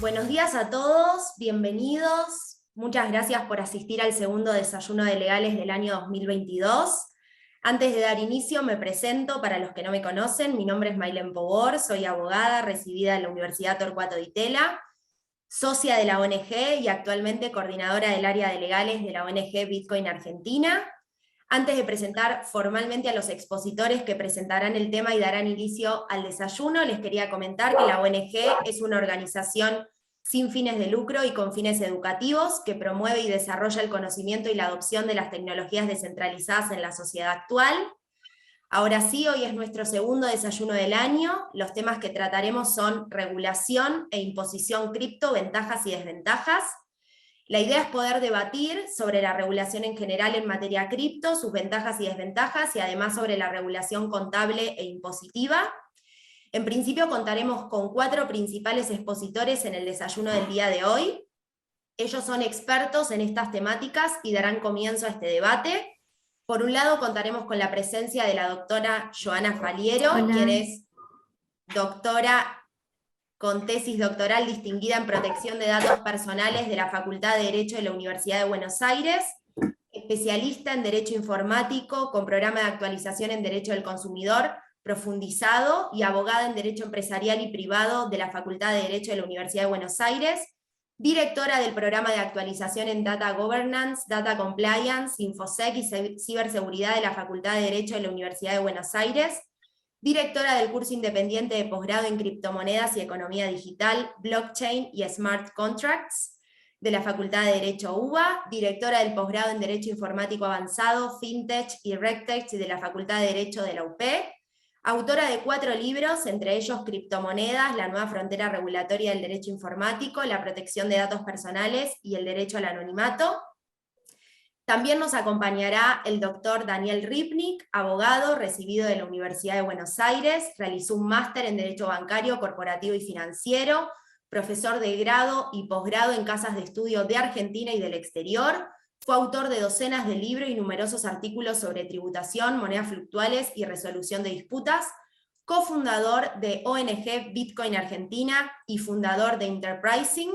Buenos días a todos, bienvenidos. Muchas gracias por asistir al segundo desayuno de legales del año 2022. Antes de dar inicio, me presento para los que no me conocen. Mi nombre es Maylen Pogor, soy abogada residida en la Universidad Torcuato Di Tella, socia de la ONG y actualmente coordinadora del área de legales de la ONG Bitcoin Argentina. Antes de presentar formalmente a los expositores que presentarán el tema y darán inicio al desayuno, les quería comentar que la ONG es una organización sin fines de lucro y con fines educativos que promueve y desarrolla el conocimiento y la adopción de las tecnologías descentralizadas en la sociedad actual. Ahora sí, hoy es nuestro segundo desayuno del año. Los temas que trataremos son regulación e imposición cripto, ventajas y desventajas. La idea es poder debatir sobre la regulación en general en materia cripto, sus ventajas y desventajas, y además sobre la regulación contable e impositiva. En principio contaremos con 4 principales expositores en el desayuno del día de hoy. Ellos son expertos en estas temáticas y darán comienzo a este debate. Por un lado contaremos con la presencia de la doctora Joana Faliero, quien es doctora con tesis doctoral distinguida en protección de datos personales de la Facultad de Derecho de la Universidad de Buenos Aires, especialista en Derecho Informático con programa de actualización en Derecho del Consumidor profundizado y abogada en Derecho Empresarial y Privado de la Facultad de Derecho de la Universidad de Buenos Aires, directora del programa de actualización en Data Governance, Data Compliance, InfoSec y Ciberseguridad de la Facultad de Derecho de la Universidad de Buenos Aires, directora del curso independiente de posgrado en criptomonedas y economía digital, blockchain y smart contracts de la Facultad de Derecho UBA, directora del posgrado en Derecho Informático Avanzado, FinTech y RegTech de la Facultad de Derecho de la UP, autora de 4 libros, entre ellos Criptomonedas, la nueva frontera regulatoria del derecho informático, la protección de datos personales y el derecho al anonimato. También nos acompañará el doctor Daniel Ripnik, abogado recibido de la Universidad de Buenos Aires, realizó un máster en Derecho Bancario, Corporativo y Financiero, profesor de grado y posgrado en casas de estudio de Argentina y del exterior, fue autor de docenas de libros y numerosos artículos sobre tributación, monedas fluctuales y resolución de disputas, cofundador de ONG Bitcoin Argentina y fundador de Enterprising.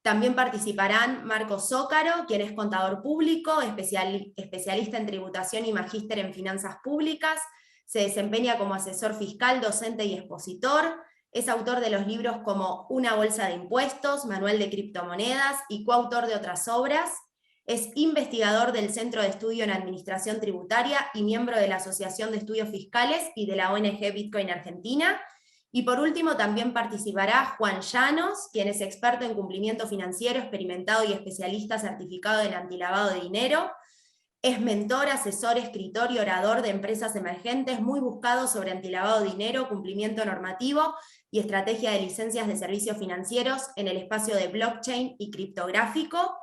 También participarán Marcos Zócaro, quien es contador público, especialista en tributación y magíster en finanzas públicas, se desempeña como asesor fiscal, docente y expositor, es autor de los libros como Una bolsa de impuestos, Manual de criptomonedas y coautor de otras obras, es investigador del Centro de Estudio en Administración Tributaria y miembro de la Asociación de Estudios Fiscales y de la ONG Bitcoin Argentina. Y por último también participará Juan Llanos, quien es experto en cumplimiento financiero, experimentado y especialista certificado en antilavado de dinero. Es mentor, asesor, escritor y orador de empresas emergentes, muy buscado sobre antilavado de dinero, cumplimiento normativo y estrategia de licencias de servicios financieros en el espacio de blockchain y criptográfico.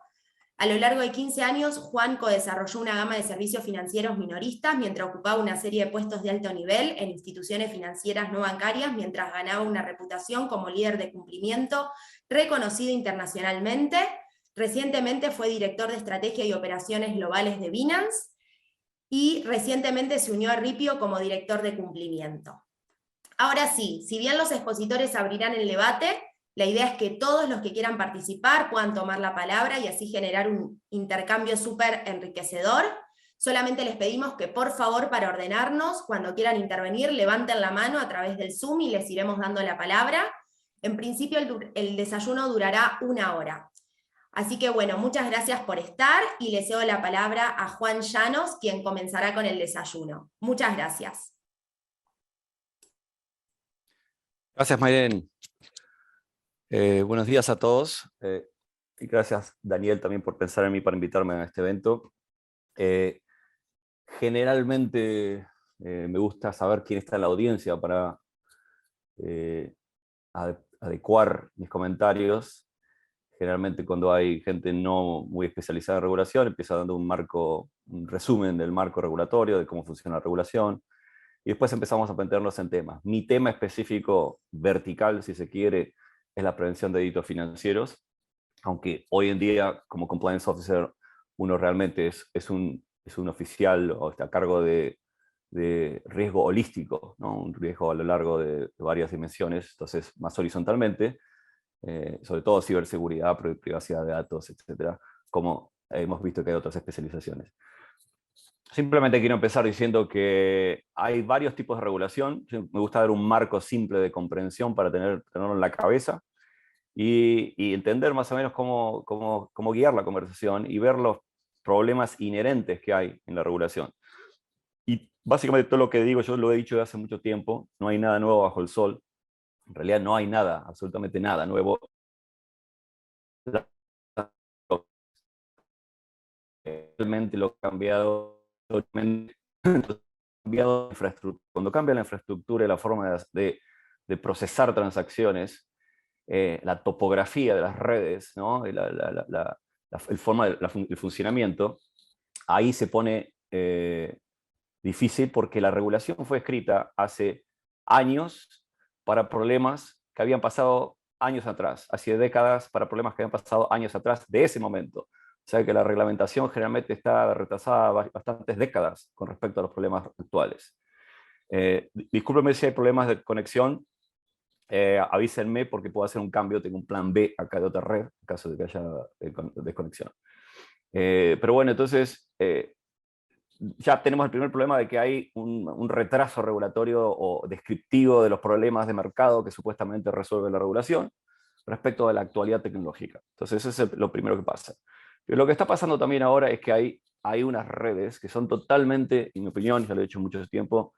A lo largo de 15 años, Juan co-desarrolló una gama de servicios financieros minoristas mientras ocupaba una serie de puestos de alto nivel en instituciones financieras no bancarias, mientras ganaba una reputación como líder de cumplimiento reconocido internacionalmente. Recientemente fue director de estrategia y operaciones globales de Binance y recientemente se unió a Ripio como director de cumplimiento. Ahora sí, si bien los expositores abrirán el debate, la idea es que todos los que quieran participar puedan tomar la palabra y así generar un intercambio súper enriquecedor. Solamente les pedimos que por favor, para ordenarnos, cuando quieran intervenir, levanten la mano a través del Zoom y les iremos dando la palabra. En principio el desayuno durará 1 hora. Así que bueno, muchas gracias por estar y le cedo la palabra a Juan Llanos, quien comenzará con el desayuno. Muchas gracias. Gracias, Maylen. Buenos días a todos. Y gracias, Daniel, también por pensar en mí para invitarme a este evento. Generalmente me gusta saber quién está en la audiencia para adecuar mis comentarios. Generalmente cuando hay gente no muy especializada en regulación, empiezo dando un resumen del marco regulatorio, de cómo funciona la regulación, y después empezamos a meternos en temas. Mi tema específico, vertical, si se quiere, es la prevención de delitos financieros, aunque hoy en día, como Compliance Officer, uno realmente es un oficial o está a cargo de riesgo holístico, ¿no? Un riesgo a lo largo de varias dimensiones, entonces más horizontalmente. sobre todo ciberseguridad, privacidad de datos, etcétera, como hemos visto que hay otras especializaciones. Simplemente quiero empezar diciendo que hay varios tipos de regulación. Me gusta dar un marco simple de comprensión para tenerlo en la cabeza y entender más o menos cómo guiar la conversación y ver los problemas inherentes que hay en la regulación. Y básicamente todo lo que digo, yo lo he dicho desde hace mucho tiempo, no hay nada nuevo bajo el sol. En realidad no hay nada, absolutamente nada nuevo. Realmente lo que ha cambiado, cuando cambia la infraestructura y la forma de procesar transacciones, la topografía de las redes, ¿no? El funcionamiento, ahí se pone difícil porque la regulación fue escrita hace años para problemas que habían pasado años atrás, hace décadas para problemas que habían pasado años atrás de ese momento. O sea que la reglamentación generalmente está retrasada bastantes décadas con respecto a los problemas actuales. Discúlpenme si hay problemas de conexión, avísenme porque puedo hacer un cambio, tengo un plan B acá de otra red en caso de que haya desconexión. Pero bueno, entonces ya tenemos el primer problema de que hay un retraso regulatorio o descriptivo de los problemas de mercado que supuestamente resuelve la regulación respecto a la actualidad tecnológica. Entonces eso es lo primero que pasa. Pero lo que está pasando también ahora es que hay unas redes que son totalmente, en mi opinión, ya lo he dicho mucho tiempo,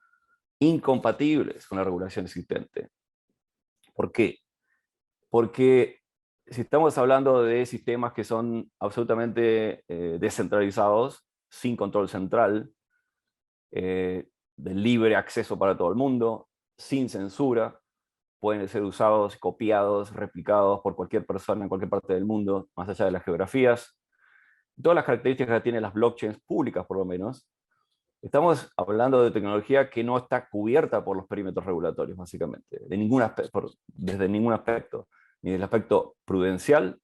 incompatibles con la regulación existente. ¿Por qué? Porque si estamos hablando de sistemas que son absolutamente descentralizados, sin control central, de libre acceso para todo el mundo, sin censura, pueden ser usados, copiados, replicados por cualquier persona en cualquier parte del mundo, más allá de las geografías. Todas las características que tienen las blockchains públicas, por lo menos, estamos hablando de tecnología que no está cubierta por los perímetros regulatorios, básicamente, desde ningún aspecto, ni del aspecto prudencial,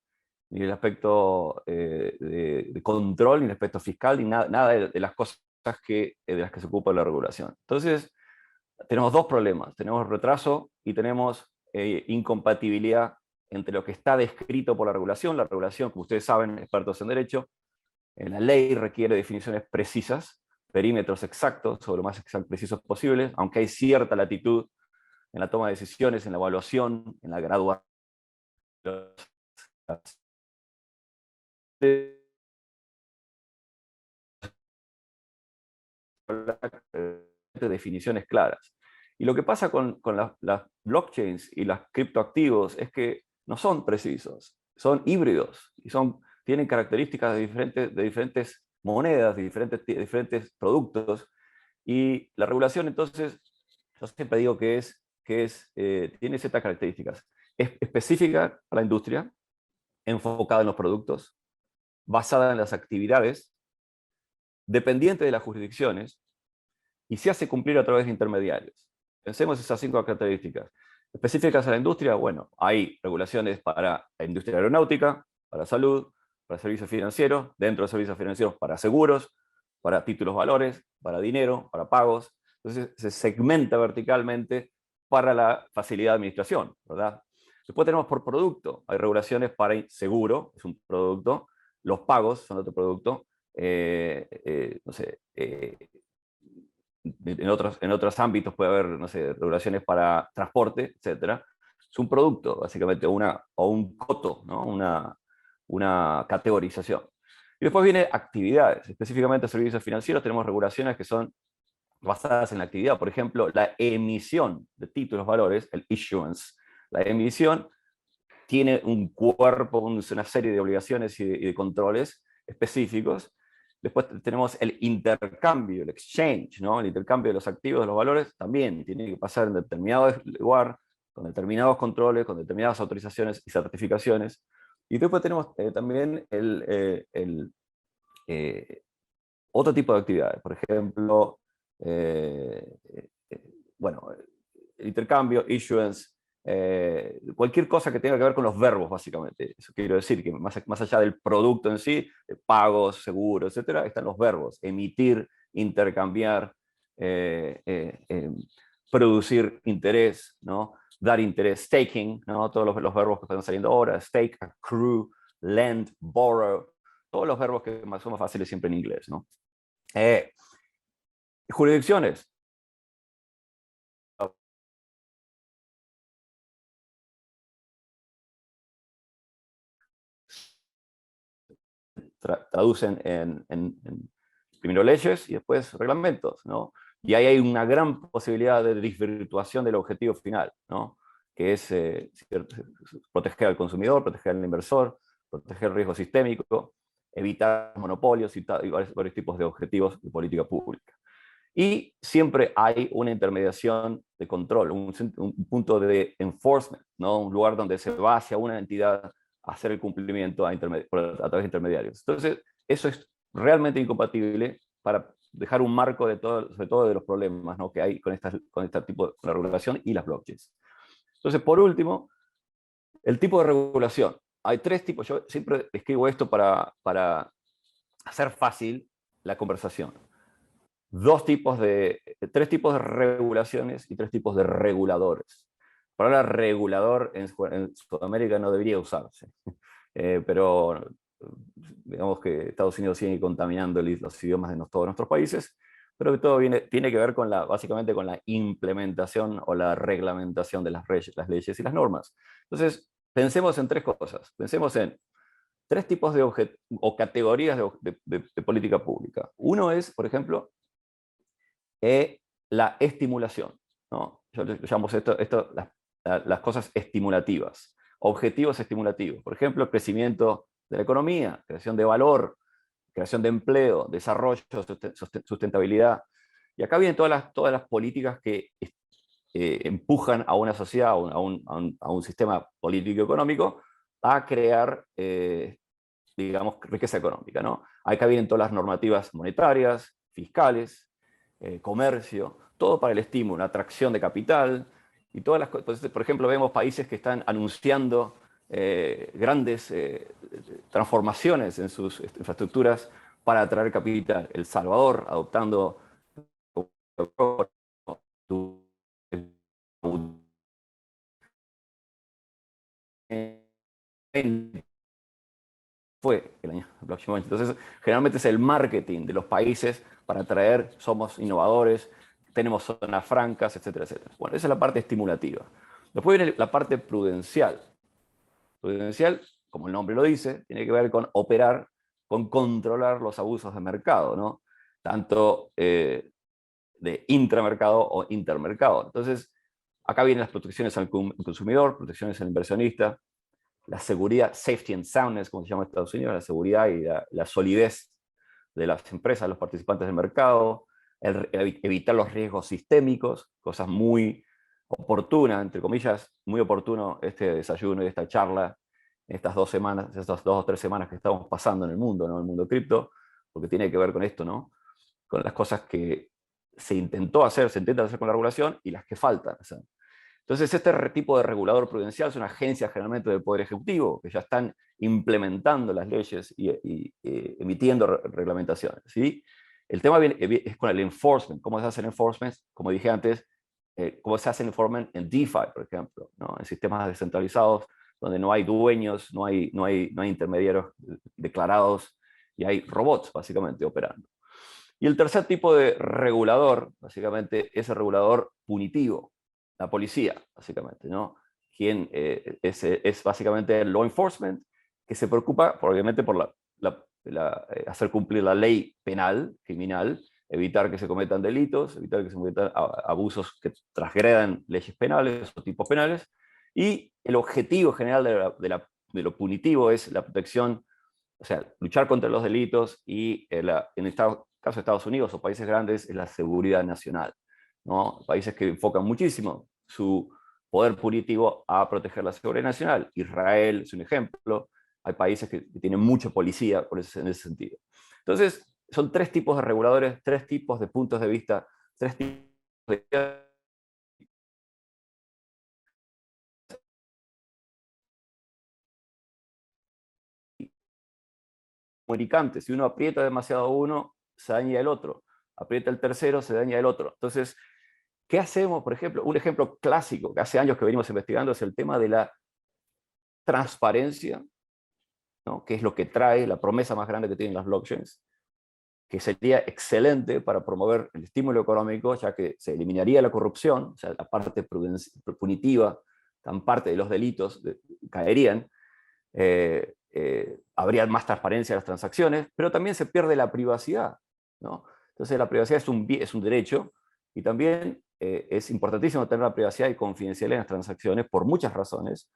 ni del aspecto de control, ni del aspecto fiscal, ni nada de las cosas de las que se ocupa la regulación. Entonces, tenemos dos problemas. Tenemos retraso y tenemos incompatibilidad entre lo que está descrito por la regulación. La regulación, como ustedes saben, expertos en derecho, la ley requiere definiciones precisas, perímetros exactos, o lo más precisos posibles, aunque hay cierta latitud en la toma de decisiones, en la evaluación, en la graduación de definiciones claras. Y lo que pasa con las blockchains y los criptoactivos es que no son precisos, son híbridos y tienen características de diferentes monedas, de diferentes productos. Y la regulación, entonces, yo siempre digo que tiene ciertas características. Es específica a la industria, enfocada en los productos, basada en las actividades, dependiente de las jurisdicciones, y se hace cumplir a través de intermediarios. Pensemos esas 5 características. Específicas a la industria, bueno, hay regulaciones para la industria aeronáutica, para salud, para servicios financieros, dentro de servicios financieros para seguros, para títulos valores, para dinero, para pagos. Entonces se segmenta verticalmente para la facilidad de administración, ¿verdad? Después tenemos por producto, hay regulaciones para seguro, es un producto, los pagos son otro producto, no sé, en otros ámbitos puede haber, no sé, regulaciones para transporte, etcétera. Es un producto, básicamente, o un coto, ¿no? Una categorización. Y después viene actividades, específicamente servicios financieros, tenemos regulaciones que son basadas en la actividad. Por ejemplo, la emisión de títulos valores, el issuance. La emisión tiene un cuerpo, una serie de obligaciones y de controles específicos. Después tenemos el intercambio, el exchange, ¿no? El intercambio de los activos, de los valores, también tiene que pasar en determinado lugar, con determinados controles, con determinadas autorizaciones y certificaciones. Y después tenemos también otro tipo de actividades, por ejemplo, bueno, el intercambio, issuance, cualquier cosa que tenga que ver con los verbos, básicamente. Eso quiero decir, que más allá del producto en sí, de pagos, seguros, etcétera, están los verbos. Emitir, intercambiar, producir interés, ¿no? Dar interés, staking, ¿no? Todos los verbos que están saliendo ahora, stake, accrue, lend, borrow, todos los verbos que son más fáciles siempre en inglés, ¿no? Jurisdicciones. Traducen primero leyes y después reglamentos, ¿no? Y ahí hay una gran posibilidad de desvirtuación del objetivo final, ¿no? Que es proteger al consumidor, proteger al inversor, proteger el riesgo sistémico, evitar monopolios y varios tipos de objetivos de política pública. Y siempre hay una intermediación de control, un punto de enforcement, ¿no? Un lugar donde se va hacia una entidad a hacer el cumplimiento a través de intermediarios. Entonces, eso es realmente incompatible para dejar un marco sobre todo de los problemas, ¿no? Que hay con este tipo de regulación y las blockchains. Entonces, por último, el tipo de regulación. Hay tres tipos. Yo siempre escribo esto para hacer fácil la conversación. Tres tipos de regulaciones y tres tipos de reguladores. La palabra regulador en Sudamérica no debería usarse, pero digamos que Estados Unidos sigue contaminando los idiomas de todos nuestros países, pero que todo tiene que ver básicamente con la implementación o la reglamentación de las leyes y las normas. Entonces, pensemos en tres cosas. Pensemos en tres tipos o categorías de política pública. Uno es, por ejemplo, la estimulación, ¿no? Yo llamo las cosas estimulativas, objetivos estimulativos. Por ejemplo, el crecimiento de la economía, creación de valor, creación de empleo, desarrollo, sustentabilidad. Y acá vienen todas las políticas que empujan a una sociedad, a un sistema político-económico a crear, digamos, riqueza económica, ¿no? Acá vienen todas las normativas monetarias, fiscales, comercio, todo para el estímulo, la atracción de capital y todas las cosas. Por ejemplo, vemos países que están anunciando grandes transformaciones en sus infraestructuras para atraer capital. El Salvador adoptando fue el año próximo. Entonces, generalmente es el marketing de los países para atraer, somos innovadores, tenemos zonas francas, etcétera, etcétera. Bueno, esa es la parte estimulativa. Después viene la parte prudencial. Prudencial, como el nombre lo dice, tiene que ver con operar, con controlar los abusos de mercado, ¿no? Tanto de intramercado o intermercado. Entonces, acá vienen las protecciones al consumidor, protecciones al inversionista, la seguridad, safety and soundness, como se llama en Estados Unidos, la seguridad y la solidez de las empresas, los participantes del mercado, evitar los riesgos sistémicos, cosas muy oportunas, entre comillas, muy oportuno este desayuno y esta charla, estas 2 semanas, estas 2 o 3 semanas que estamos pasando en el mundo, ¿no? El mundo cripto, porque tiene que ver con esto, ¿no? Con las cosas que se intentan hacer con la regulación y las que faltan hacer. Entonces, este tipo de regulador prudencial es una agencia generalmente del Poder Ejecutivo, que ya están implementando las leyes y emitiendo reglamentaciones, ¿sí? El tema es con el enforcement. ¿Cómo se hace el enforcement? Como dije antes, cómo se hace el enforcement en DeFi, por ejemplo, ¿no? En sistemas descentralizados, donde no hay dueños, no hay intermediarios declarados, y hay robots, básicamente, operando. Y el tercer tipo de regulador, básicamente, es el regulador punitivo, la policía, básicamente, ¿no? Quien es básicamente el law enforcement, que se preocupa, obviamente, por hacer cumplir la ley penal, criminal, evitar que se cometan delitos, evitar que se cometan abusos que transgredan leyes penales o tipos penales, y el objetivo general de lo punitivo es la protección, o sea, luchar contra los delitos y en el caso de Estados Unidos o países grandes es la seguridad nacional, ¿no? Países que enfocan muchísimo su poder punitivo a proteger la seguridad nacional. Israel es un ejemplo. Hay países que tienen mucha policía en ese sentido. Entonces, son tres tipos de reguladores, tres tipos de puntos de vista, tres tipos de comunicantes. Si uno aprieta demasiado uno, se daña el otro. Aprieta el tercero, se daña el otro. Entonces, ¿Qué hacemos? Por ejemplo, un ejemplo clásico que hace años que venimos investigando es el tema de la transparencia, ¿no? Que es lo que trae la promesa más grande que tienen las blockchains, que sería excelente para promover el estímulo económico, ya que se eliminaría la corrupción, o sea, la parte punitiva, tan parte de los delitos caerían, habría más transparencia en las transacciones, pero también se pierde la privacidad, ¿no? Entonces la privacidad es un derecho, y también es importantísimo tener la privacidad y confidencialidad en las transacciones por muchas razones,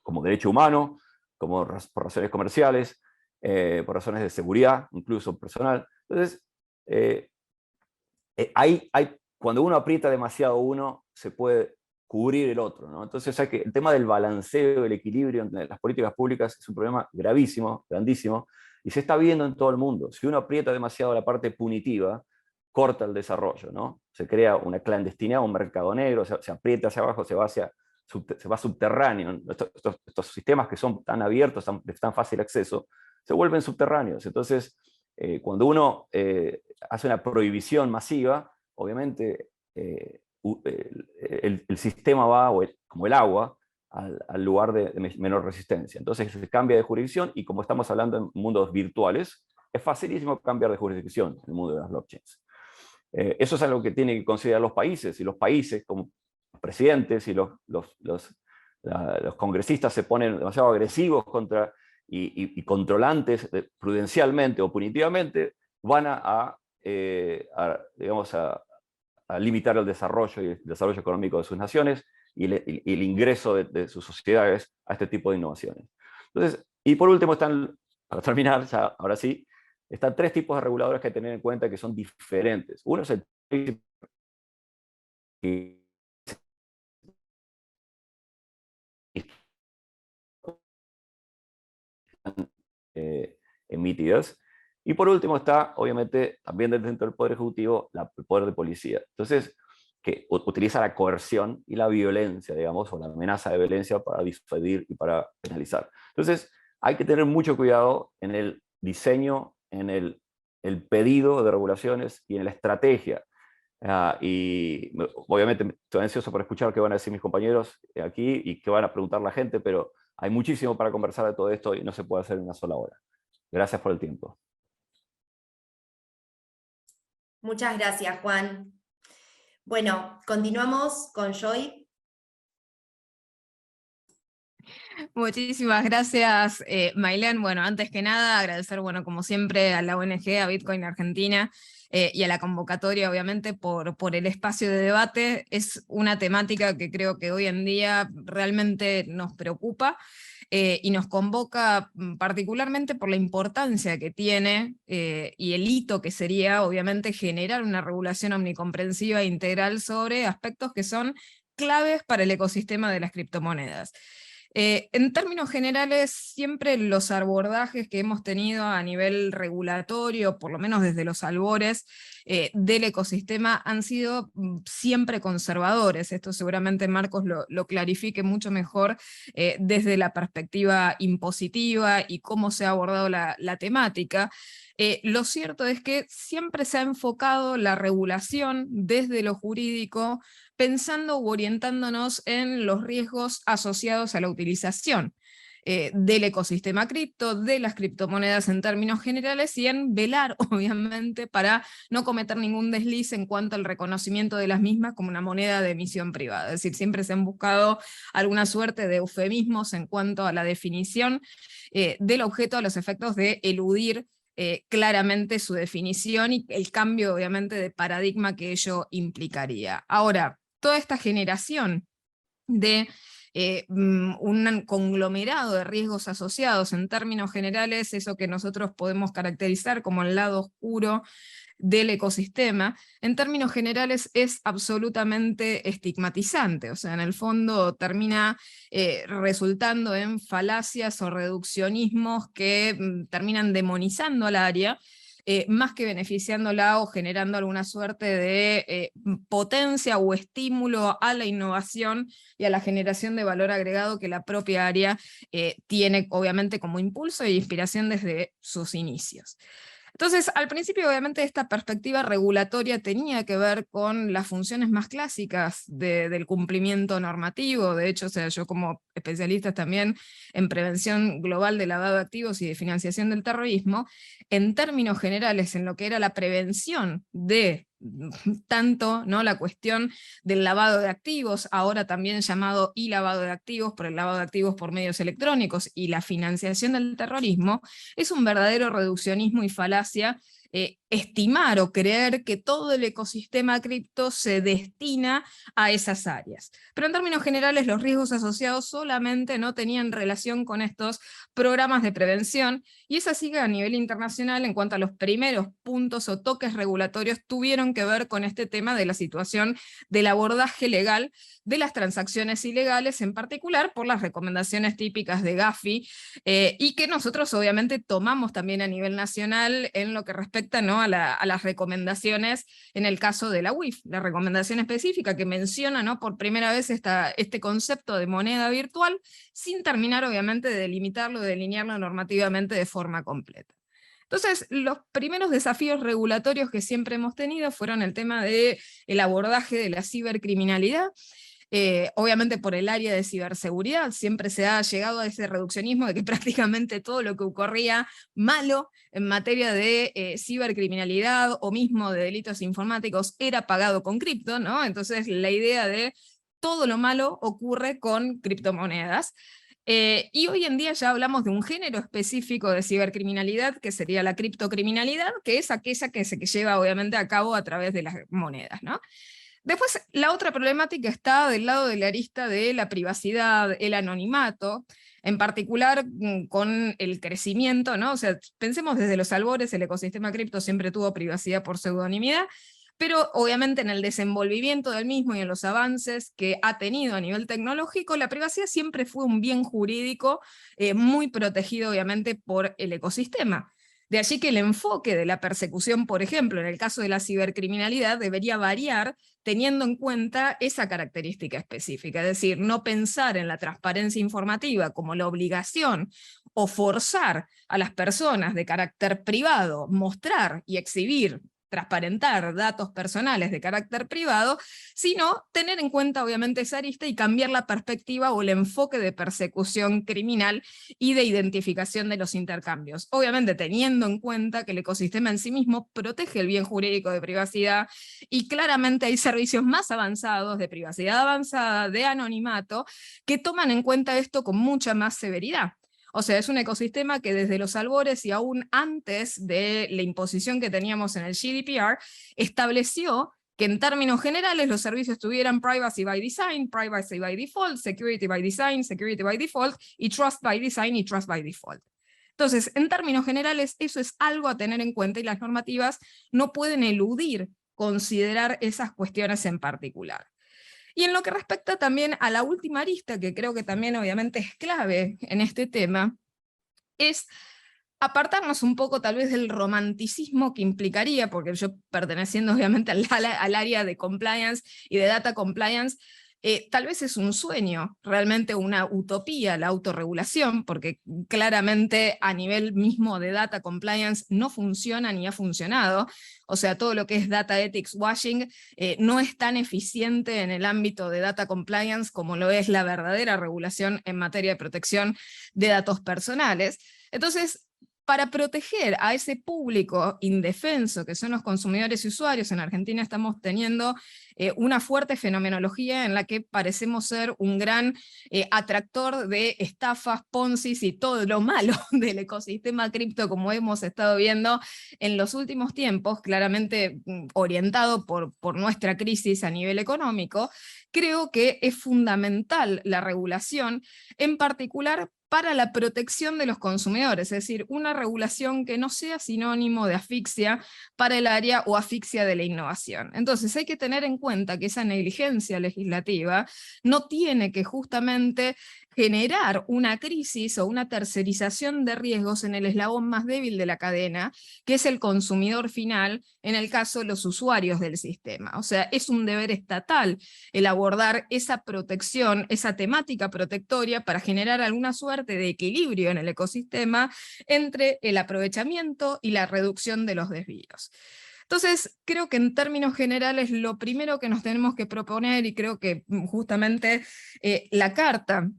como derecho humano, como por razones comerciales, por razones de seguridad, incluso personal. Entonces, cuando uno aprieta demasiado uno, se puede cubrir el otro, ¿no? Entonces, el tema del balanceo, el equilibrio entre las políticas públicas es un problema gravísimo, grandísimo, y se está viendo en todo el mundo. Si uno aprieta demasiado la parte punitiva, corta el desarrollo, ¿no? Se crea una clandestinidad, un mercado negro, se aprieta hacia abajo, se va subterráneo. Estos sistemas que son tan abiertos, de tan fácil acceso, se vuelven subterráneos. Entonces, cuando uno hace una prohibición masiva, obviamente el sistema va, como el agua, al lugar de menor resistencia. Entonces se cambia de jurisdicción, y como estamos hablando en mundos virtuales, es facilísimo cambiar de jurisdicción en el mundo de las blockchains. Eso es algo que tienen que considerar los países, y los países como los presidentes y los congresistas se ponen demasiado agresivos y controlantes prudencialmente o punitivamente, van digamos, a limitar el desarrollo y el desarrollo económico de sus naciones y el ingreso de sus sociedades a este tipo de innovaciones. Entonces, y por último para terminar, ya, ahora sí, están tres tipos de reguladores que hay que tener en cuenta, que son diferentes. Uno es el que emitidas. Y por último está, obviamente, también dentro del Poder Ejecutivo, el Poder de Policía. Entonces, que utiliza la coerción y la violencia, digamos, o la amenaza de violencia para disuadir y para penalizar. Entonces, hay que tener mucho cuidado en el diseño, en el pedido de regulaciones y en la estrategia. Y obviamente estoy ansioso por escuchar qué van a decir mis compañeros aquí y qué van a preguntar la gente, pero hay muchísimo para conversar de todo esto y no se puede hacer en una sola hora. Gracias por el tiempo. Muchas gracias, Juan. Bueno, continuamos con Joy. Muchísimas gracias, Mailén. Bueno, antes que nada, agradecer, bueno, como siempre, a la ONG, a Bitcoin Argentina, y a la convocatoria, obviamente, por el espacio de debate. Es una temática que creo que hoy en día realmente nos preocupa, y nos convoca particularmente por la importancia que tiene, y el hito que sería, obviamente, generar una regulación omnicomprensiva e integral sobre aspectos que son claves para el ecosistema de las criptomonedas. En términos generales, siempre los abordajes que hemos tenido a nivel regulatorio, por lo menos desde los albores del ecosistema, han sido siempre conservadores. Esto seguramente Marcos lo clarifique mucho mejor desde la perspectiva impositiva y cómo se ha abordado la temática. Lo cierto es que siempre se ha enfocado la regulación desde lo jurídico, pensando u orientándonos en los riesgos asociados a la utilización del ecosistema cripto, de las criptomonedas en términos generales, y en velar, obviamente, para no cometer ningún desliz en cuanto al reconocimiento de las mismas como una moneda de emisión privada. Es decir, siempre se han buscado alguna suerte de eufemismos en cuanto a la definición del objeto a los efectos de eludir claramente su definición y el cambio, obviamente, de paradigma que ello implicaría. Ahora, toda esta generación de un conglomerado de riesgos asociados en términos generales, eso que nosotros podemos caracterizar como el lado oscuro del ecosistema, en términos generales es absolutamente estigmatizante. O sea, en el fondo termina resultando en falacias o reduccionismos que terminan demonizando al área, más que beneficiándola o generando alguna suerte de potencia o estímulo a la innovación y a la generación de valor agregado que la propia área tiene, obviamente, como impulso e inspiración desde sus inicios. Entonces, al principio, obviamente, esta perspectiva regulatoria tenía que ver con las funciones más clásicas del cumplimiento normativo. De hecho, o sea, yo como especialista también en prevención global de lavado de activos y de financiación del terrorismo, en términos generales, en lo que era la prevención de tanto, ¿no?, la cuestión del lavado de activos, ahora también llamado lavado de activos, por el lavado de activos por medios electrónicos, y la financiación del terrorismo, es un verdadero reduccionismo y falacia estimar o creer que todo el ecosistema cripto se destina a esas áreas. Pero en términos generales, los riesgos asociados solamente no tenían relación con estos programas de prevención, y es así que a nivel internacional, en cuanto a los primeros puntos o toques regulatorios, tuvieron que ver con este tema de la situación del abordaje legal de las transacciones ilegales, en particular por las recomendaciones típicas de Gafi, y que nosotros obviamente tomamos también a nivel nacional en lo que respecta, ¿no?, a las recomendaciones en el caso de la UIF, la recomendación específica que menciona, ¿no?, por primera vez este concepto de moneda virtual, sin terminar obviamente de delimitarlo, de delinearlo normativamente de forma completa. Entonces, los primeros desafíos regulatorios que siempre hemos tenido fueron el tema del abordaje de la cibercriminalidad. Obviamente por el área de ciberseguridad siempre se ha llegado a ese reduccionismo de que prácticamente todo lo que ocurría malo en materia de cibercriminalidad o mismo de delitos informáticos era pagado con cripto, ¿no? Entonces la idea de todo lo malo ocurre con criptomonedas. Y hoy en día ya hablamos de un género específico de cibercriminalidad, que sería la criptocriminalidad, que es aquella que se lleva obviamente a cabo a través de las monedas, ¿no? Después, la otra problemática está del lado de la arista de la privacidad, el anonimato, en particular con el crecimiento, ¿no? O sea, pensemos desde los albores, el ecosistema cripto siempre tuvo privacidad por pseudonimidad, pero obviamente en el desenvolvimiento del mismo y en los avances que ha tenido a nivel tecnológico, la privacidad siempre fue un bien jurídico muy protegido obviamente por el ecosistema. De allí que el enfoque de la persecución, por ejemplo, en el caso de la cibercriminalidad, debería variar teniendo en cuenta esa característica específica, es decir, no pensar en la transparencia informativa como la obligación o forzar a las personas de carácter privado mostrar y exhibir, transparentar datos personales de carácter privado, sino tener en cuenta obviamente esa arista y cambiar la perspectiva o el enfoque de persecución criminal y de identificación de los intercambios. Obviamente teniendo en cuenta que el ecosistema en sí mismo protege el bien jurídico de privacidad, y claramente hay servicios más avanzados de privacidad avanzada, de anonimato, que toman en cuenta esto con mucha más severidad. O sea, es un ecosistema que desde los albores y aún antes de la imposición que teníamos en el GDPR, estableció que en términos generales los servicios tuvieran privacy by design, privacy by default, security by design, security by default, y trust by design y trust by default. Entonces, en términos generales, eso es algo a tener en cuenta y las normativas no pueden eludir considerar esas cuestiones en particular. Y en lo que respecta también a la última arista, que creo que también obviamente es clave en este tema, es apartarnos un poco tal vez del romanticismo que implicaría, porque yo perteneciendo obviamente al área de compliance y de data compliance, tal vez es un sueño, realmente una utopía la autorregulación, porque claramente a nivel mismo de data compliance no funciona ni ha funcionado. O sea, todo lo que es data ethics washing no es tan eficiente en el ámbito de data compliance como lo es la verdadera regulación en materia de protección de datos personales. Entonces, para proteger a ese público indefenso que son los consumidores y usuarios, en Argentina estamos teniendo una fuerte fenomenología en la que parecemos ser un gran atractor de estafas, ponzis y todo lo malo del ecosistema cripto, como hemos estado viendo en los últimos tiempos, claramente orientado por nuestra crisis a nivel económico. Creo que es fundamental la regulación, en particular para la protección de los consumidores, es decir, una regulación que no sea sinónimo de asfixia para el área o asfixia de la innovación. Entonces hay que tener en cuenta que esa negligencia legislativa no tiene que justamente generar una crisis o una tercerización de riesgos en el eslabón más débil de la cadena, que es el consumidor final, en el caso de los usuarios del sistema. O sea, es un deber estatal el abordar esa protección, esa temática protectoria para generar alguna suerte de equilibrio en el ecosistema entre el aprovechamiento y la reducción de los desvíos. Entonces, creo que en términos generales lo primero que nos tenemos que proponer, y creo que justamente la carta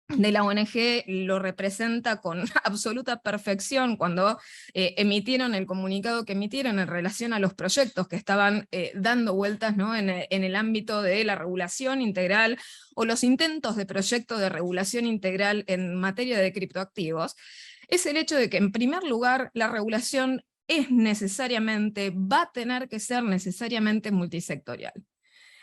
de la ONG lo representa con absoluta perfección cuando emitieron el comunicado que emitieron en relación a los proyectos que estaban dando vueltas, ¿no?, en el ámbito de la regulación integral o los intentos de proyecto de regulación integral en materia de criptoactivos, es el hecho de que en primer lugar la regulación va a tener que ser necesariamente multisectorial.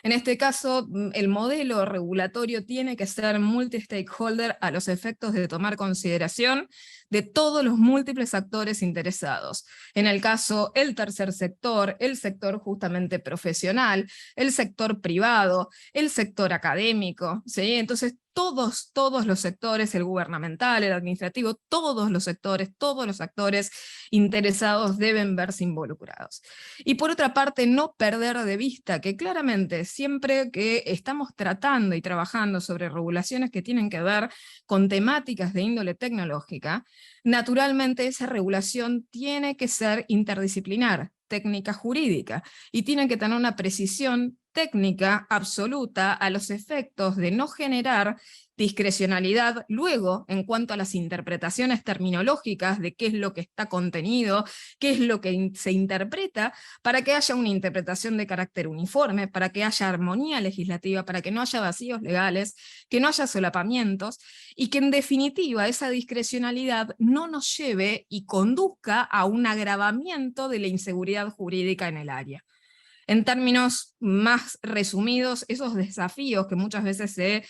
En este caso, el modelo regulatorio tiene que ser multi-stakeholder a los efectos de tomar consideración de todos los múltiples actores interesados. En el caso, el tercer sector, el sector justamente profesional, el sector privado, el sector académico, ¿sí? Entonces, todos los sectores, el gubernamental, el administrativo, todos los sectores, todos los actores interesados deben verse involucrados. Y por otra parte, no perder de vista que claramente siempre que estamos tratando y trabajando sobre regulaciones que tienen que ver con temáticas de índole tecnológica, naturalmente esa regulación tiene que ser interdisciplinar, técnica jurídica, y tiene que tener una precisión técnica absoluta a los efectos de no generar discrecionalidad luego en cuanto a las interpretaciones terminológicas de qué es lo que está contenido, qué es lo que se interpreta, para que haya una interpretación de carácter uniforme, para que haya armonía legislativa, para que no haya vacíos legales, que no haya solapamientos, y que en definitiva esa discrecionalidad no nos lleve y conduzca a un agravamiento de la inseguridad jurídica en el área. En términos más resumidos, esos desafíos que muchas veces se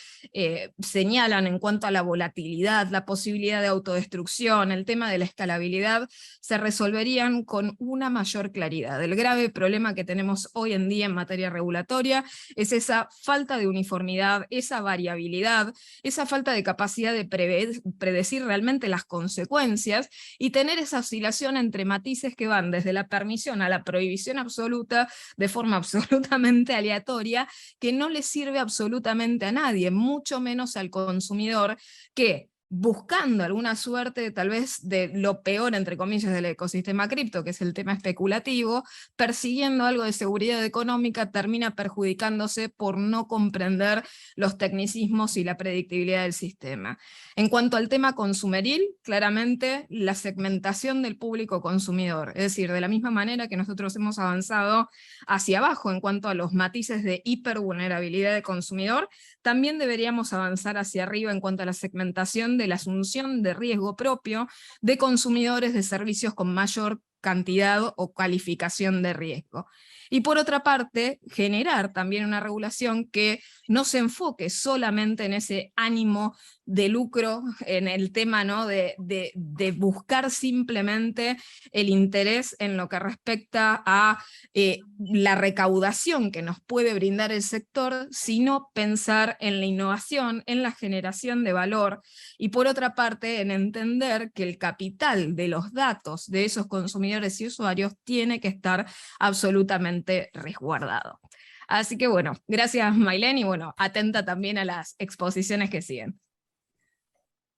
señalan en cuanto a la volatilidad, la posibilidad de autodestrucción, el tema de la escalabilidad, se resolverían con una mayor claridad. El grave problema que tenemos hoy en día en materia regulatoria es esa falta de uniformidad, esa variabilidad, esa falta de capacidad de predecir realmente las consecuencias y tener esa oscilación entre matices que van desde la permisión a la prohibición absoluta, de forma absolutamente aleatoria, que no le sirve absolutamente a nadie, mucho menos al consumidor, que buscando alguna suerte tal vez de lo peor entre comillas del ecosistema cripto, que es el tema especulativo, persiguiendo algo de seguridad económica, termina perjudicándose por no comprender los tecnicismos y la predictibilidad del sistema. En cuanto al tema consumeril, claramente la segmentación del público consumidor, es decir, de la misma manera que nosotros hemos avanzado hacia abajo en cuanto a los matices de hipervulnerabilidad del consumidor, también deberíamos avanzar hacia arriba en cuanto a la segmentación de la asunción de riesgo propio de consumidores de servicios con mayor cantidad o calificación de riesgo. Y por otra parte, generar también una regulación que no se enfoque solamente en ese ánimo de lucro, en el tema, ¿no?, de buscar simplemente el interés en lo que respecta a la recaudación que nos puede brindar el sector, sino pensar en la innovación, en la generación de valor, y por otra parte en entender que el capital de los datos de esos consumidores y usuarios tiene que estar absolutamente resguardado. Así que bueno, gracias Maylén, y bueno, atenta también a las exposiciones que siguen.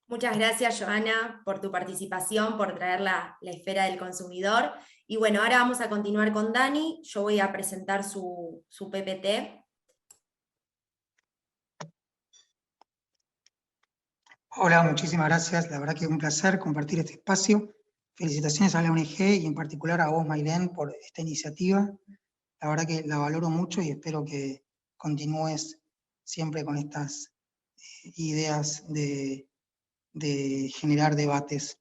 Muchas gracias, Joana, por tu participación, por traer la esfera del consumidor. Y bueno, ahora vamos a continuar con Dani. Yo voy a presentar su PPT. Hola, muchísimas gracias. La verdad que es un placer compartir este espacio. Felicitaciones a la ONG y en particular a vos, Maylén, por esta iniciativa. La verdad que la valoro mucho y espero que continúes siempre con estas ideas de generar debates.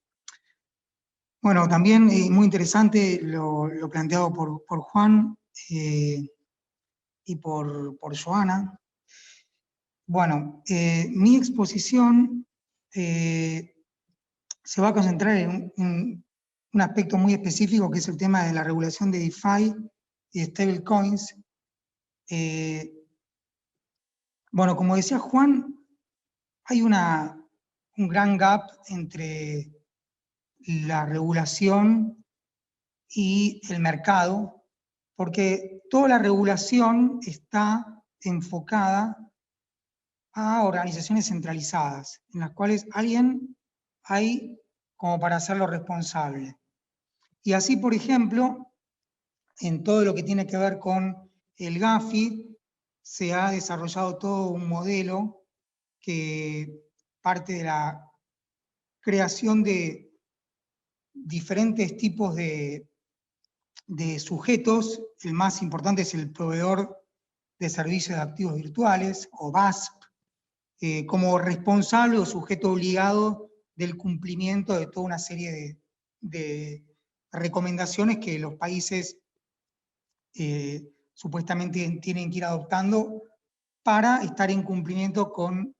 Bueno, también muy interesante lo planteado por Juan y por Joana. Bueno, mi exposición se va a concentrar en un aspecto muy específico, que es el tema de la regulación de DeFi y de stablecoins. Bueno, como decía Juan, hay un gran gap entre la regulación y el mercado, porque toda la regulación está enfocada a organizaciones centralizadas, en las cuales alguien hay como para hacerlo responsable. Y así, por ejemplo, en todo lo que tiene que ver con el Gafi, se ha desarrollado todo un modelo que parte de la creación de diferentes tipos de sujetos. El más importante es el proveedor de servicios de activos virtuales, o VASP, como responsable o sujeto obligado del cumplimiento de toda una serie de recomendaciones que los países supuestamente tienen que ir adoptando para estar en cumplimiento con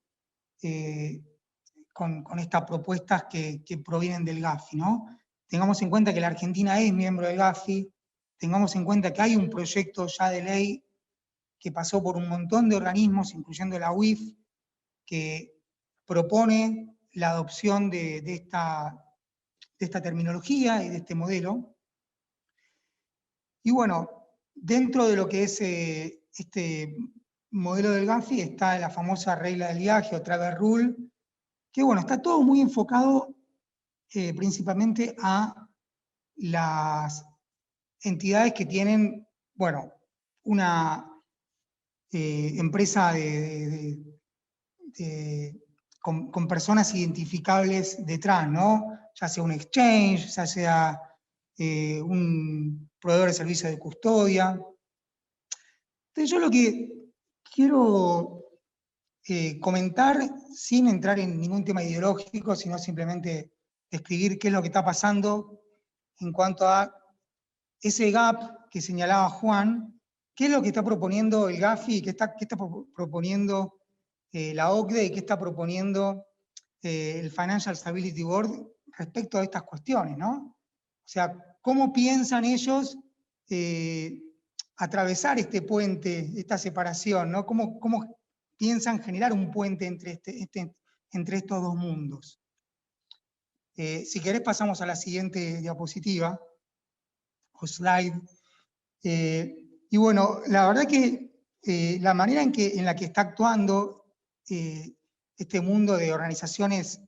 estas propuestas que provienen del Gafi, ¿no? Tengamos en cuenta que la Argentina es miembro del Gafi, tengamos en cuenta que hay un proyecto ya de ley que pasó por un montón de organismos, incluyendo la UIF, que propone la adopción de esta terminología y de este modelo. Y bueno, dentro de lo que es este modelo del Gafi está la famosa regla del viaje o travel rule, que bueno, está todo muy enfocado principalmente a las entidades que tienen, bueno, una empresa con personas identificables detrás, ¿no? Ya sea un exchange, ya sea un proveedor de servicios de custodia. Entonces yo lo que quiero comentar, sin entrar en ningún tema ideológico, sino simplemente describir qué es lo que está pasando en cuanto a ese gap que señalaba Juan, qué es lo que está proponiendo el Gafi, qué está proponiendo la OCDE y qué está proponiendo el Financial Stability Board respecto a estas cuestiones, ¿no? O sea, ¿cómo piensan ellos atravesar este puente, esta separación, ¿no? ¿Cómo piensan generar un puente entre estos dos mundos? Si querés pasamos a la siguiente diapositiva, o slide. Y bueno, la verdad que la manera en la que está actuando este mundo de organizaciones,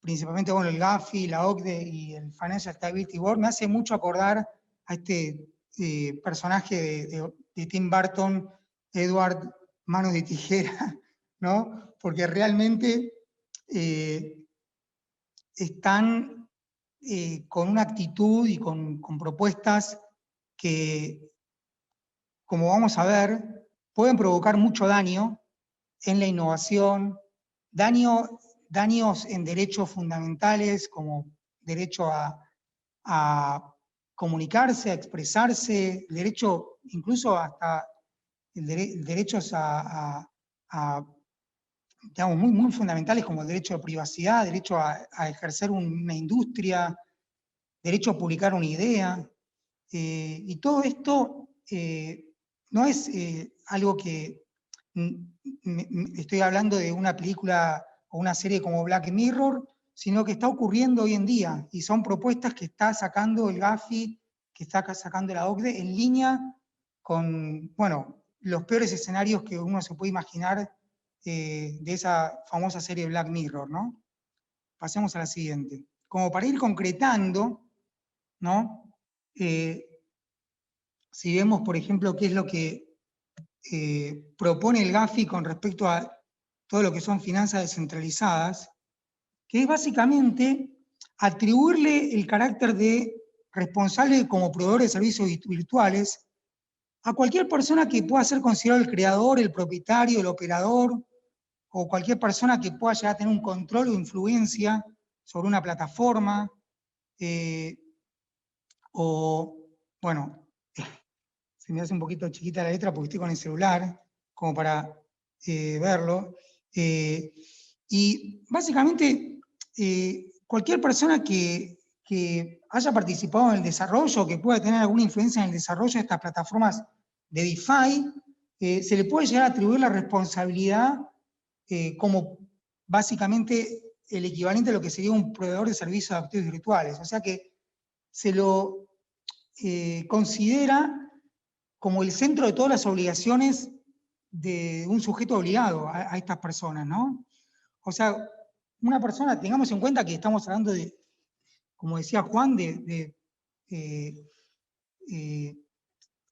principalmente bueno, el Gafi, la OCDE y el Financial Stability Board, me hace mucho acordar a este personaje de Tim Burton, Edward Manos de Tijera, ¿no? Porque realmente están con una actitud y con propuestas que, como vamos a ver, pueden provocar mucho daño en la innovación, daños en derechos fundamentales como derecho a comunicarse, a expresarse, el derecho, incluso hasta derechos digamos, muy fundamentales como el derecho de privacidad, derecho a ejercer una industria, derecho a publicar una idea. Y todo esto no es algo que estoy hablando de una película o una serie como Black Mirror, sino que está ocurriendo hoy en día, y son propuestas que está sacando el Gafi, que está sacando la OCDE, en línea con, bueno, los peores escenarios que uno se puede imaginar de esa famosa serie Black Mirror, ¿no? Pasemos a la siguiente. Como para ir concretando, ¿no? Si vemos, por ejemplo, qué es lo que propone el Gafi con respecto a todo lo que son finanzas descentralizadas, que es básicamente atribuirle el carácter de responsable como proveedor de servicios virtuales a cualquier persona que pueda ser considerado el creador, el propietario, el operador, o cualquier persona que pueda llegar a tener un control o influencia sobre una plataforma, o, bueno, se me hace un poquito chiquita la letra porque estoy con el celular, como para verlo. Y básicamente, cualquier persona que haya participado en el desarrollo, que pueda tener alguna influencia en el desarrollo de estas plataformas de DeFi, se le puede llegar a atribuir la responsabilidad como básicamente el equivalente a lo que sería un proveedor de servicios de activos virtuales. O sea que se lo considera como el centro de todas las obligaciones de un sujeto obligado a estas personas, ¿no? O sea, una persona, tengamos en cuenta que estamos hablando de, como decía Juan, de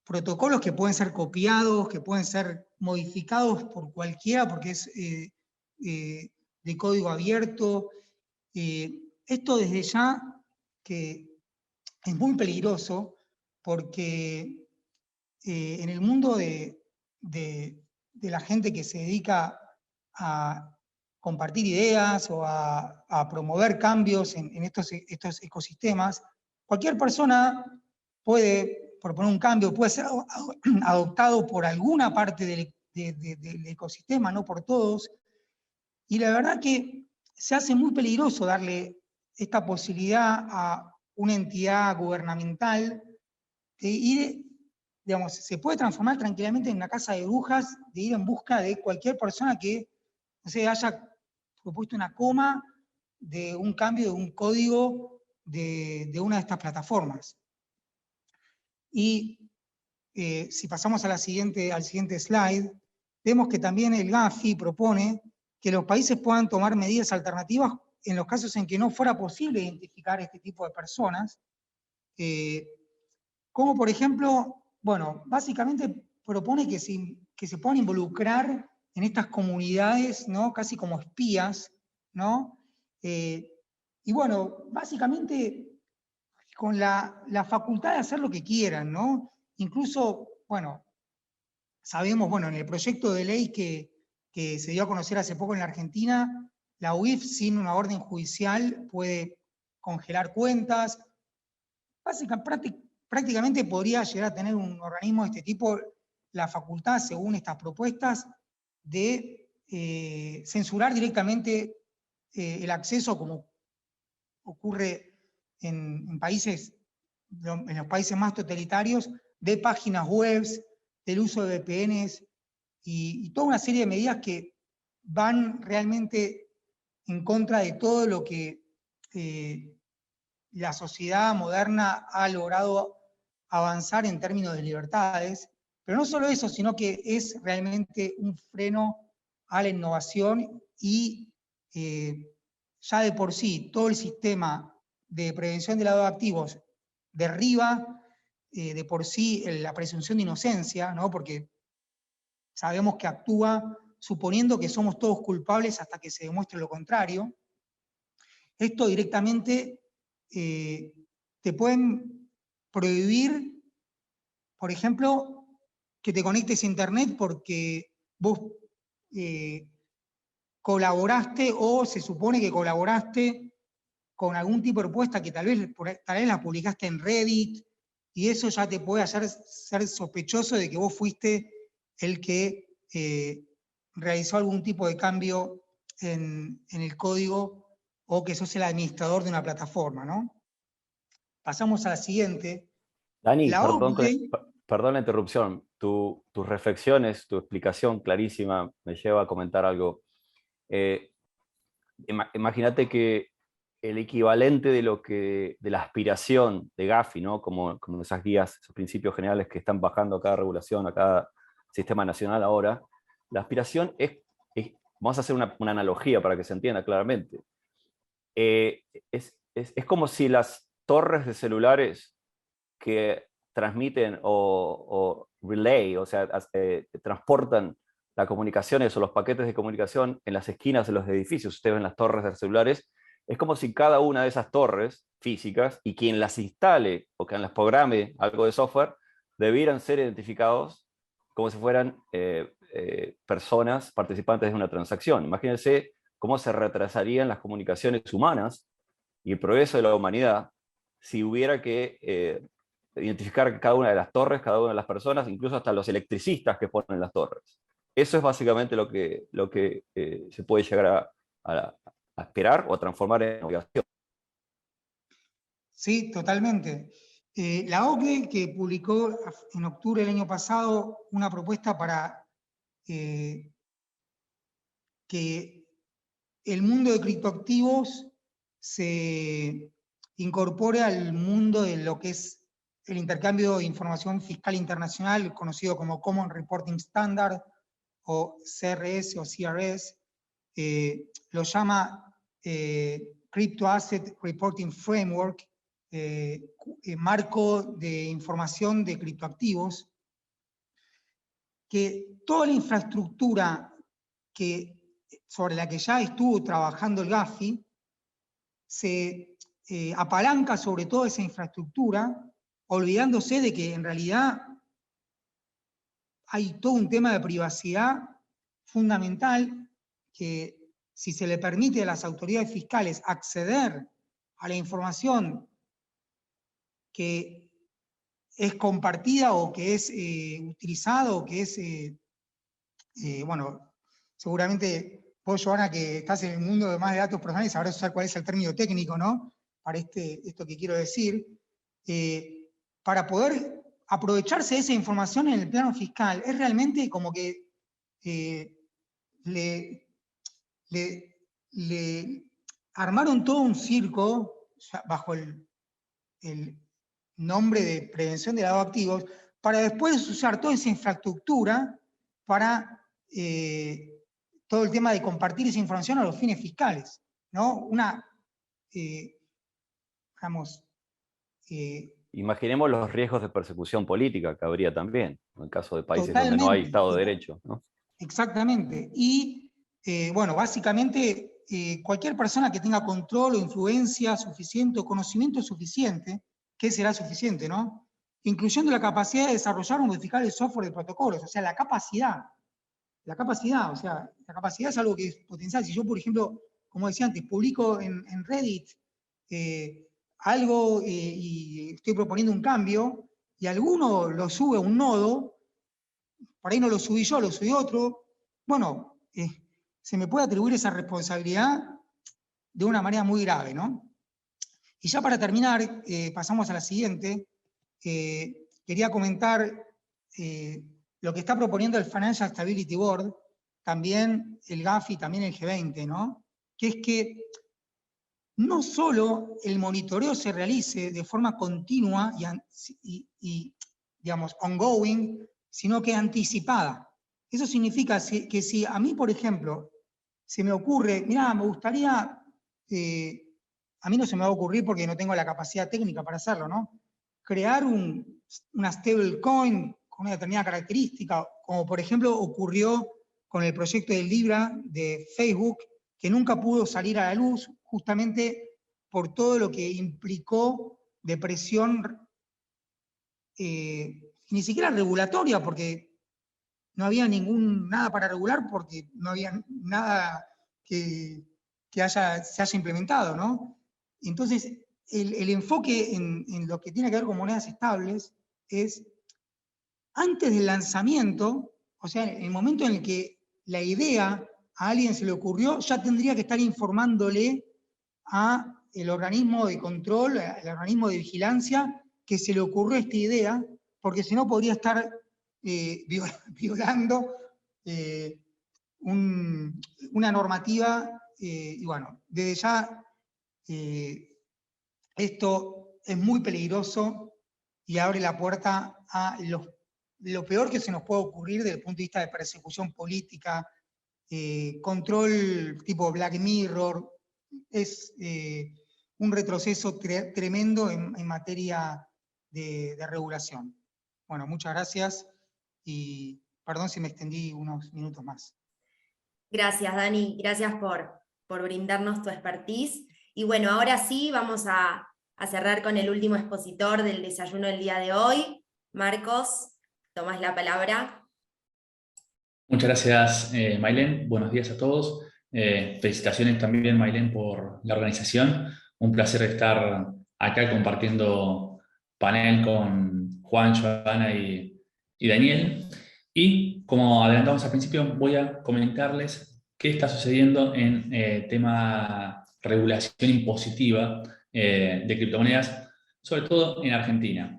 protocolos que pueden ser copiados, que pueden ser modificados por cualquiera porque es de código abierto. Esto desde ya que es muy peligroso porque en el mundo de la gente que se dedica a compartir ideas o a promover cambios en estos ecosistemas, cualquier persona puede proponer un cambio, puede ser adoptado por alguna parte del ecosistema, no por todos, y la verdad que se hace muy peligroso darle esta posibilidad a una entidad gubernamental de ir, digamos, se puede transformar tranquilamente en una casa de brujas, de ir en busca de cualquier persona que, no sé, haya propuesto una coma de un cambio de un código de una de estas plataformas. Y si pasamos al siguiente slide, vemos que también el Gafi propone que los países puedan tomar medidas alternativas en los casos en que no fuera posible identificar este tipo de personas, como por ejemplo, bueno, básicamente propone que se puedan involucrar en estas comunidades, ¿no? Casi como espías, ¿no? Y bueno, básicamente con la facultad de hacer lo que quieran, ¿no? Incluso, bueno, sabemos, bueno, en el proyecto de ley que se dio a conocer hace poco en la Argentina, la UIF sin una orden judicial puede congelar cuentas. Prácticamente podría llegar a tener un organismo de este tipo la facultad, según estas propuestas, de censurar directamente el acceso, como ocurre en los países más totalitarios, de páginas web, del uso de VPNs y toda una serie de medidas que van realmente en contra de todo lo que la sociedad moderna ha logrado avanzar en términos de libertades. Pero no solo eso, sino que es realmente un freno a la innovación y ya de por sí todo el sistema de prevención de lavado de activos derriba de por sí la presunción de inocencia, ¿no? Porque sabemos que actúa suponiendo que somos todos culpables hasta que se demuestre lo contrario. Esto directamente te pueden prohibir, por ejemplo, que te conectes a internet porque vos colaboraste o se supone que colaboraste con algún tipo de propuesta que tal vez la publicaste en Reddit, y eso ya te puede hacer ser sospechoso de que vos fuiste el que realizó algún tipo de cambio en el código o que sos el administrador de una plataforma, ¿no? Pasamos a la siguiente. Dani, La OCDE, perdón la interrupción. Tus reflexiones, tu explicación clarísima me lleva a comentar algo. Imagínate que el equivalente de la aspiración de Gafi, ¿no? Como esas guías, esos principios generales que están bajando a cada regulación, a cada sistema nacional ahora, la aspiración vamos a hacer una analogía para que se entienda claramente. Es como si las torres de celulares que transmiten o relay, o sea, transportan las comunicaciones o los paquetes de comunicación en las esquinas de los edificios, ustedes ven las torres de celulares, es como si cada una de esas torres físicas y quien las instale o quien las programe algo de software, debieran ser identificados como si fueran personas participantes de una transacción. Imagínense cómo se retrasarían las comunicaciones humanas y el progreso de la humanidad si hubiera que identificar cada una de las torres, cada una de las personas, incluso hasta los electricistas que ponen las torres. Eso es básicamente lo que se puede llegar a esperar o a transformar en obligación. Sí, totalmente. La OCDE, que publicó en octubre del año pasado una propuesta para que el mundo de criptoactivos se incorpore al mundo de lo que es el intercambio de información fiscal internacional, conocido como Common Reporting Standard, o CRS o CRS, lo llama Crypto Asset Reporting Framework, marco de información de criptoactivos, que toda la infraestructura sobre la que ya estuvo trabajando el Gafi se apalanca sobre toda esa infraestructura, olvidándose de que en realidad hay todo un tema de privacidad fundamental, que si se le permite a las autoridades fiscales acceder a la información que es compartida o que es utilizada o que es, bueno, seguramente vos, Joana, que estás en el mundo de más de datos personales, sabrás usar cuál es el término técnico, ¿no? Para esto que quiero decir, para poder aprovecharse de esa información en el plano fiscal, es realmente como que le armaron todo un circo bajo el nombre de prevención de lavado de activos, para después usar toda esa infraestructura para todo el tema de compartir esa información a los fines fiscales, ¿no? Imaginemos los riesgos de persecución política que habría también, en el caso de países donde no hay Estado de Derecho, ¿no? Exactamente. Y, bueno, básicamente, cualquier persona que tenga control o influencia suficiente o conocimiento suficiente, ¿qué será suficiente, no? Incluyendo la capacidad de desarrollar o modificar el software de protocolos, o sea, la capacidad, o sea, la capacidad es algo que es potencial. Si yo, por ejemplo, como decía antes, publico en Reddit algo y estoy proponiendo un cambio, y alguno lo sube a un nodo, por ahí no lo subí yo, lo subí otro, bueno, se me puede atribuir esa responsabilidad de una manera muy grave, ¿no? Y ya para terminar, pasamos a la siguiente. Quería comentar lo que está proponiendo el Financial Stability Board, también el GAFI, también el G20, ¿no? Que es que no solo el monitoreo se realice de forma continua y digamos, ongoing, sino que anticipada. Eso significa que si a mí, por ejemplo, se me ocurre, mirá, me gustaría, a mí no se me va a ocurrir porque no tengo la capacidad técnica para hacerlo, ¿no? Crear una stablecoin con una determinada característica, como por ejemplo ocurrió con el proyecto de Libra de Facebook, que nunca pudo salir a la luz justamente por todo lo que implicó de presión, ni siquiera regulatoria, porque no había nada para regular, porque no había nada que se haya implementado, ¿no? Entonces, el enfoque en lo que tiene que ver con monedas estables es, antes del lanzamiento, o sea, en el momento en el que la idea a alguien se le ocurrió, ya tendría que estar informándole al organismo de control, al organismo de vigilancia, que se le ocurrió esta idea, porque si no podría estar violando una normativa, y bueno, desde ya esto es muy peligroso y abre la puerta a lo peor que se nos puede ocurrir desde el punto de vista de persecución política, control tipo Black Mirror. Es un retroceso tremendo en materia de regulación. Bueno, muchas gracias y perdón si me extendí unos minutos más. Gracias, Dani. Gracias por brindarnos tu expertise. Y bueno, ahora sí vamos a cerrar con el último expositor del desayuno del día de hoy. Marcos, tomás la palabra. Muchas gracias, Maylén. Buenos días a todos. Felicitaciones también, Maylén, por la organización. Un placer estar acá compartiendo panel con Juan, Joana y Daniel. Y como adelantamos al principio, voy a comentarles qué está sucediendo en tema regulación impositiva de criptomonedas sobre todo en Argentina.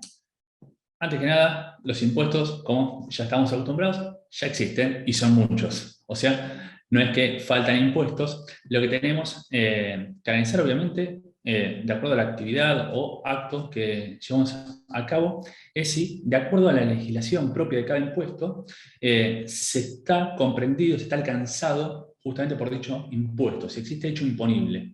Antes que nada, los impuestos, como ya estamos acostumbrados, ya existen y son muchos. O sea, no es que faltan impuestos, lo que tenemos que analizar, obviamente, de acuerdo a la actividad o acto que llevamos a cabo, es si, de acuerdo a la legislación propia de cada impuesto, se está comprendido, se está alcanzado justamente por dicho impuesto, si existe hecho imponible.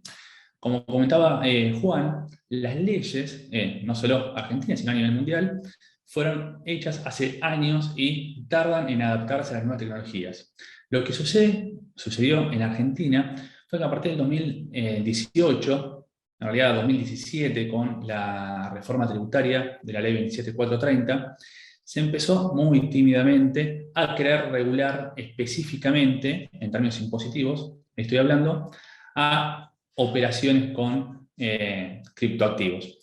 Como comentaba Juan, las leyes, no solo argentinas, sino a nivel mundial, fueron hechas hace años y tardan en adaptarse a las nuevas tecnologías. Lo que sucedió en Argentina fue que a partir del 2018, en realidad 2017, con la reforma tributaria de la ley 27430, se empezó muy tímidamente a querer regular específicamente, en términos impositivos, estoy hablando, a operaciones con criptoactivos.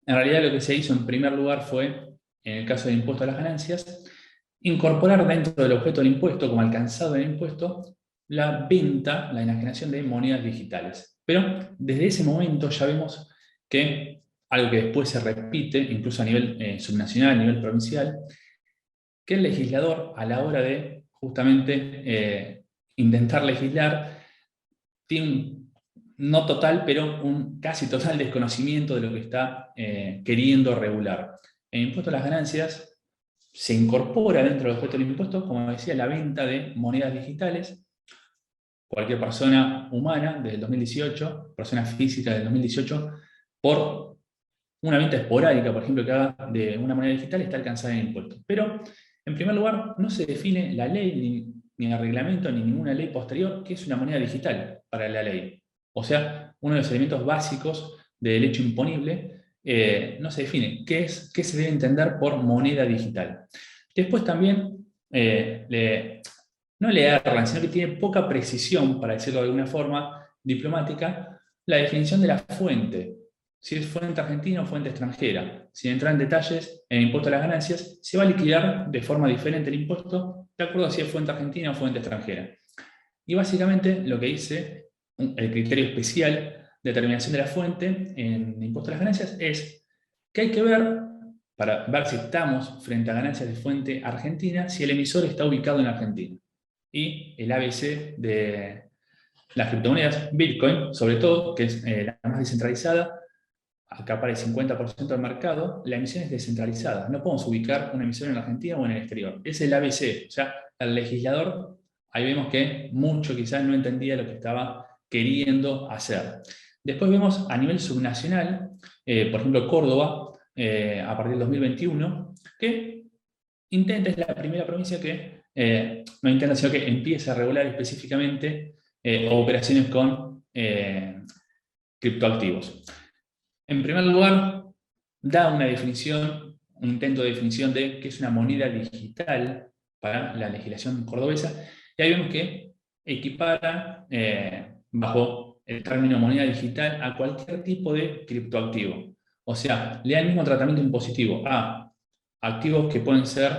En realidad lo que se hizo en primer lugar fue, en el caso del impuesto a las ganancias, incorporar dentro del objeto del impuesto, como alcanzado en el impuesto, la venta, la enajenación de monedas digitales. Pero desde ese momento ya vemos que algo que después se repite, incluso a nivel subnacional, a nivel provincial, que el legislador, a la hora de justamente intentar legislar, tiene un, no total, pero un casi total desconocimiento de lo que está queriendo regular. El impuesto a las ganancias se incorpora dentro del objeto del impuesto, como decía, la venta de monedas digitales. Cualquier persona humana desde el 2018, persona física del 2018, por una venta esporádica, por ejemplo, que haga de una moneda digital, está alcanzada en impuesto. Pero, en primer lugar, no se define la ley, ni el reglamento, ni ninguna ley posterior, que es una moneda digital para la ley. O sea, uno de los elementos básicos del hecho imponible no se define. ¿Qué se debe entender por moneda digital? Después también, no le erran, sino que tiene poca precisión, para decirlo de alguna forma diplomática, la definición de la fuente. Si es fuente argentina o fuente extranjera. Sin entrar en detalles, en el impuesto a las ganancias se va a liquidar de forma diferente el impuesto, de acuerdo a si es fuente argentina o fuente extranjera. Y básicamente lo que dice el criterio especial de determinación de la fuente en el impuesto a las ganancias es que hay que ver, para ver si estamos frente a ganancias de fuente argentina, si el emisor está ubicado en Argentina. Y el ABC de las criptomonedas, Bitcoin, sobre todo, que es la más descentralizada, acapara el 50% del mercado, la emisión es descentralizada. No podemos ubicar una emisión en Argentina o en el exterior. Es el ABC. O sea, el legislador, ahí vemos que mucho quizás no entendía lo que estaba queriendo hacer. Después vemos a nivel subnacional, por ejemplo, Córdoba, a partir del 2021, que es la primera provincia que, no intenta, sino que empieza a regular específicamente operaciones con criptoactivos. En primer lugar, da una definición, un intento de definición de qué es una moneda digital para la legislación cordobesa, y ahí vemos que equipara bajo el término moneda digital a cualquier tipo de criptoactivo. O sea, le da el mismo tratamiento impositivo a activos que pueden ser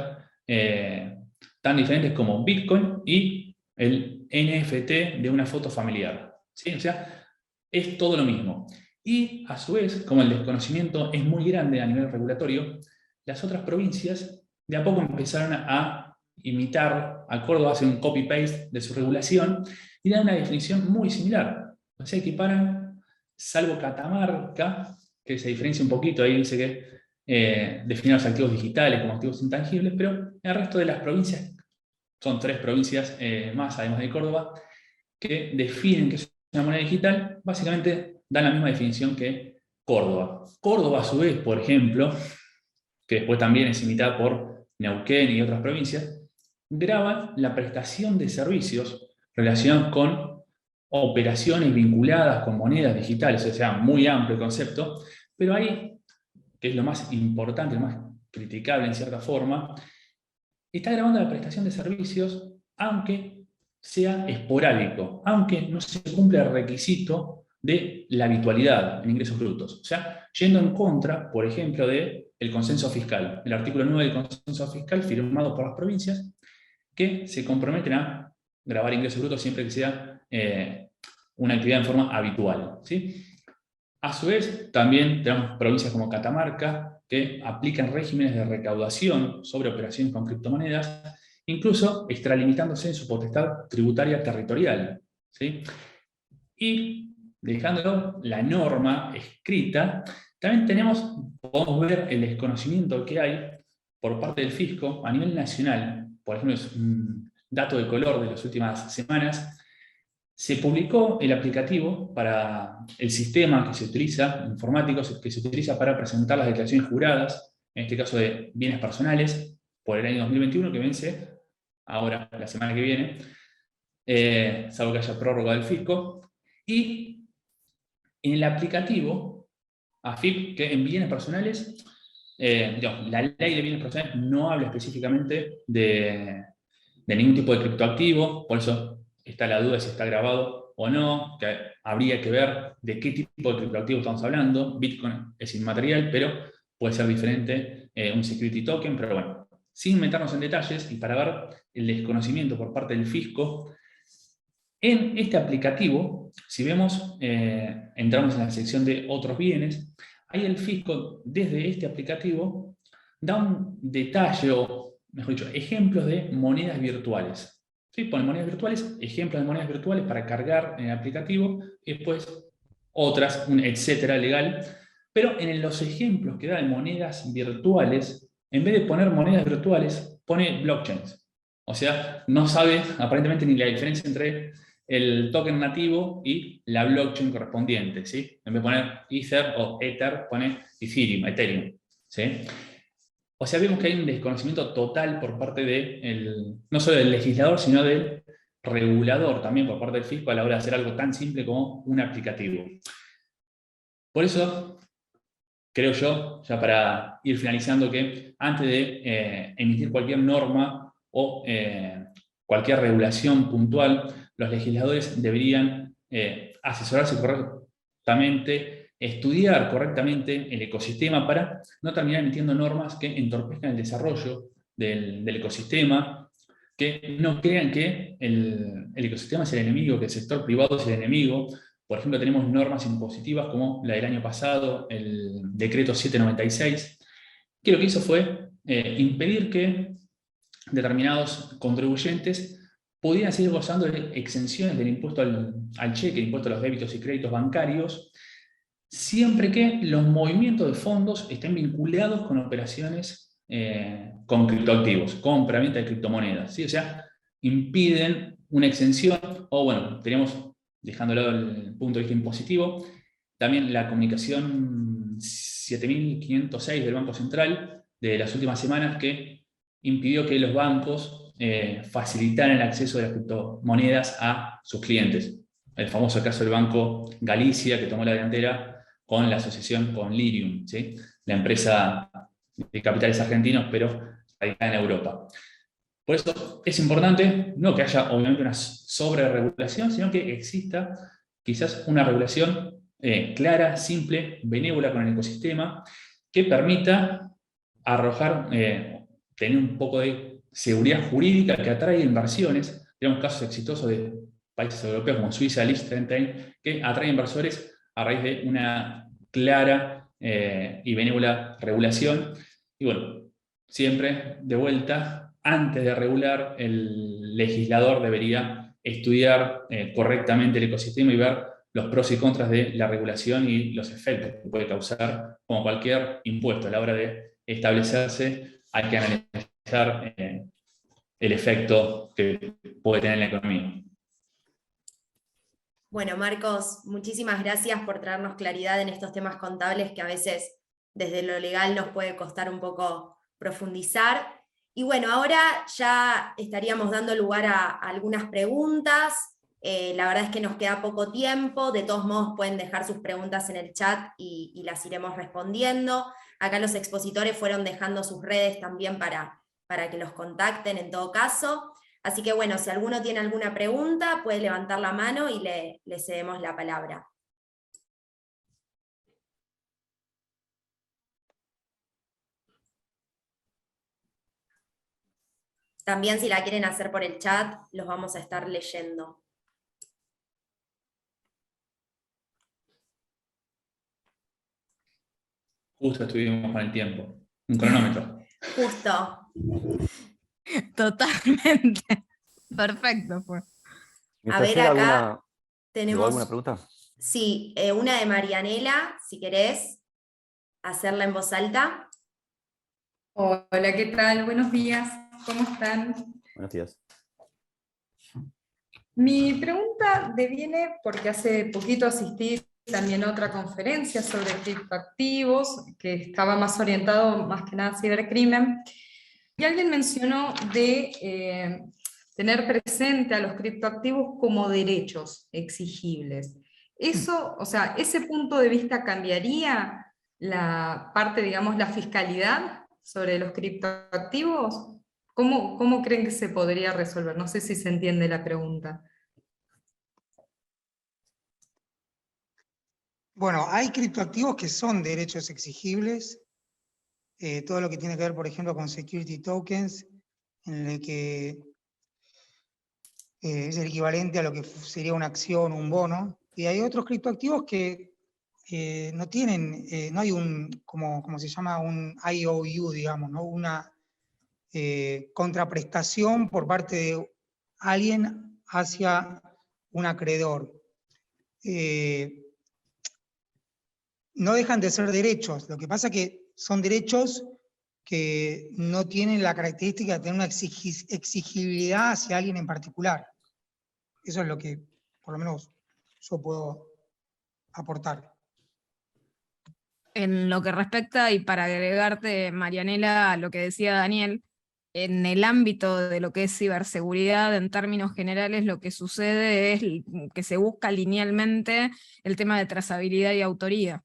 tan diferentes como Bitcoin y el NFT de una foto familiar. ¿Sí? O sea, es todo lo mismo. Y a su vez, como el desconocimiento es muy grande a nivel regulatorio, las otras provincias de a poco empezaron a imitar, a Córdoba hace un copy-paste de su regulación y dan una definición muy similar. O sea, equiparan, salvo Catamarca, que se diferencia un poquito, ahí dice que define los activos digitales como activos intangibles, pero el resto de las provincias, son 3 provincias más, además de Córdoba, que definen que es una moneda digital, básicamente dan la misma definición que Córdoba. Córdoba, a su vez, por ejemplo, que después también es imitada por Neuquén y otras provincias, graba la prestación de servicios relacionados con operaciones vinculadas con monedas digitales, o sea, muy amplio el concepto, pero ahí, que es lo más importante, lo más criticable en cierta forma, está grabando la prestación de servicios, aunque sea esporádico, aunque no se cumpla el requisito de la habitualidad en ingresos brutos. O sea, yendo en contra, por ejemplo, del consenso fiscal, el artículo 9 del consenso fiscal firmado por las provincias, que se comprometen a grabar ingresos brutos siempre que sea una actividad en forma habitual. ¿Sí? A su vez, también tenemos provincias como Catamarca que aplican regímenes de recaudación sobre operaciones con criptomonedas, incluso extralimitándose en su potestad tributaria territorial, ¿sí? Y dejando la norma escrita, también podemos ver el desconocimiento que hay por parte del fisco a nivel nacional. Por ejemplo, es un dato de color de las últimas semanas. Se publicó el aplicativo para el sistema que se utiliza, informático, que se utiliza para presentar las declaraciones juradas, en este caso de bienes personales, por el año 2021, que vence ahora, la semana que viene, salvo que haya prórroga del fisco. Y en el aplicativo, AFIP, que en bienes personales, la ley de bienes personales no habla específicamente de ningún tipo de criptoactivo, por eso está la duda de si está grabado o no, que habría que ver de qué tipo de criptoactivo estamos hablando. Bitcoin es inmaterial, pero puede ser diferente un security token, pero bueno, sin meternos en detalles y para ver el desconocimiento por parte del fisco, en este aplicativo, si vemos, entramos en la sección de otros bienes, ahí el fisco, desde este aplicativo, da un detalle, o mejor dicho, ejemplos de monedas virtuales. ¿Sí? Pone monedas virtuales, ejemplos de monedas virtuales para cargar en el aplicativo, y después otras, un etcétera legal. Pero en los ejemplos que da de monedas virtuales, en vez de poner monedas virtuales, pone blockchains. O sea, no sabe aparentemente ni la diferencia entre el token nativo y la blockchain correspondiente, ¿sí? En vez de poner Ether o Ether, pone Ethereum, ¿sí? O sea, vemos que hay un desconocimiento total por parte no solo del legislador, sino del regulador, también por parte del fisco, a la hora de hacer algo tan simple como un aplicativo. Por eso, creo yo, ya para ir finalizando, que antes de emitir cualquier norma o cualquier regulación puntual, los legisladores deberían asesorarse correctamente, estudiar correctamente el ecosistema para no terminar emitiendo normas que entorpezcan el desarrollo del ecosistema, que no crean que el ecosistema es el enemigo, que el sector privado es el enemigo. Por ejemplo, tenemos normas impositivas como la del año pasado, el decreto 796, que lo que hizo fue impedir que determinados contribuyentes pudieran seguir gozando de exenciones del impuesto al cheque, el impuesto a los débitos y créditos bancarios, siempre que los movimientos de fondos estén vinculados con operaciones con criptoactivos, compra-venta de criptomonedas, ¿sí? O sea, impiden una exención, o bueno, tenemos, dejándolo el punto de vista impositivo, también la comunicación 7506 del Banco Central de las últimas semanas, que impidió que los bancos facilitaran el acceso de las criptomonedas a sus clientes. El famoso caso del Banco Galicia, que tomó la delantera con la asociación con Lirium, ¿sí? La empresa de capitales argentinos, pero radicada en Europa. Por eso es importante, no que haya obviamente una sobreregulación, sino que exista quizás una regulación clara, simple, benévola con el ecosistema, que permita arrojar, tener un poco de seguridad jurídica que atraiga inversiones. Tenemos casos exitosos de países europeos como Suiza, Liechtenstein, que atraen inversores a raíz de una clara y benévola regulación. Y bueno, siempre de vuelta, antes de regular, el legislador debería estudiar correctamente el ecosistema y ver los pros y contras de la regulación y los efectos que puede causar, como cualquier impuesto. A la hora de establecerse, hay que analizar el efecto que puede tener en la economía. Bueno, Marcos, muchísimas gracias por traernos claridad en estos temas contables que a veces desde lo legal nos puede costar un poco profundizar. Y bueno, ahora ya estaríamos dando lugar a algunas preguntas. La verdad es que nos queda poco tiempo, de todos modos pueden dejar sus preguntas en el chat y las iremos respondiendo. Acá los expositores fueron dejando sus redes también para que los contacten en todo caso. Así que bueno, si alguno tiene alguna pregunta, puede levantar la mano y le cedemos la palabra. También si la quieren hacer por el chat, los vamos a estar leyendo. Justo estuvimos con el tiempo. Un cronómetro. Justo. Totalmente. Perfecto fue. A ver, ¿Llegó acá tenemos, alguna pregunta? sí, una de Marianela, si querés hacerla en voz alta. Hola, ¿qué tal? Buenos días, ¿cómo están? Buenos días. Mi pregunta deviene porque hace poquito asistí también a otra conferencia sobre criptoactivos, que estaba más orientado más que nada a cibercrimen, y alguien mencionó de tener presente a los criptoactivos como derechos exigibles. Eso, o sea, ¿ese punto de vista cambiaría la parte, digamos, la fiscalidad sobre los criptoactivos? ¿Cómo creen que se podría resolver? No sé si se entiende la pregunta. Bueno, hay criptoactivos que son derechos exigibles, todo lo que tiene que ver, por ejemplo, con security tokens, en el que es el equivalente a lo que sería una acción, un bono, y hay otros criptoactivos que no tienen, no hay un, como se llama, un IOU, digamos, ¿no? Una contraprestación por parte de alguien hacia un acreedor. No dejan de ser derechos, lo que pasa es que son derechos que no tienen la característica de tener una exigibilidad hacia alguien en particular. Eso es lo que, por lo menos, yo puedo aportar. En lo que respecta, y para agregarte, Marianela, a lo que decía Daniel, en el ámbito de lo que es ciberseguridad, en términos generales, lo que sucede es que se busca linealmente el tema de trazabilidad y autoría.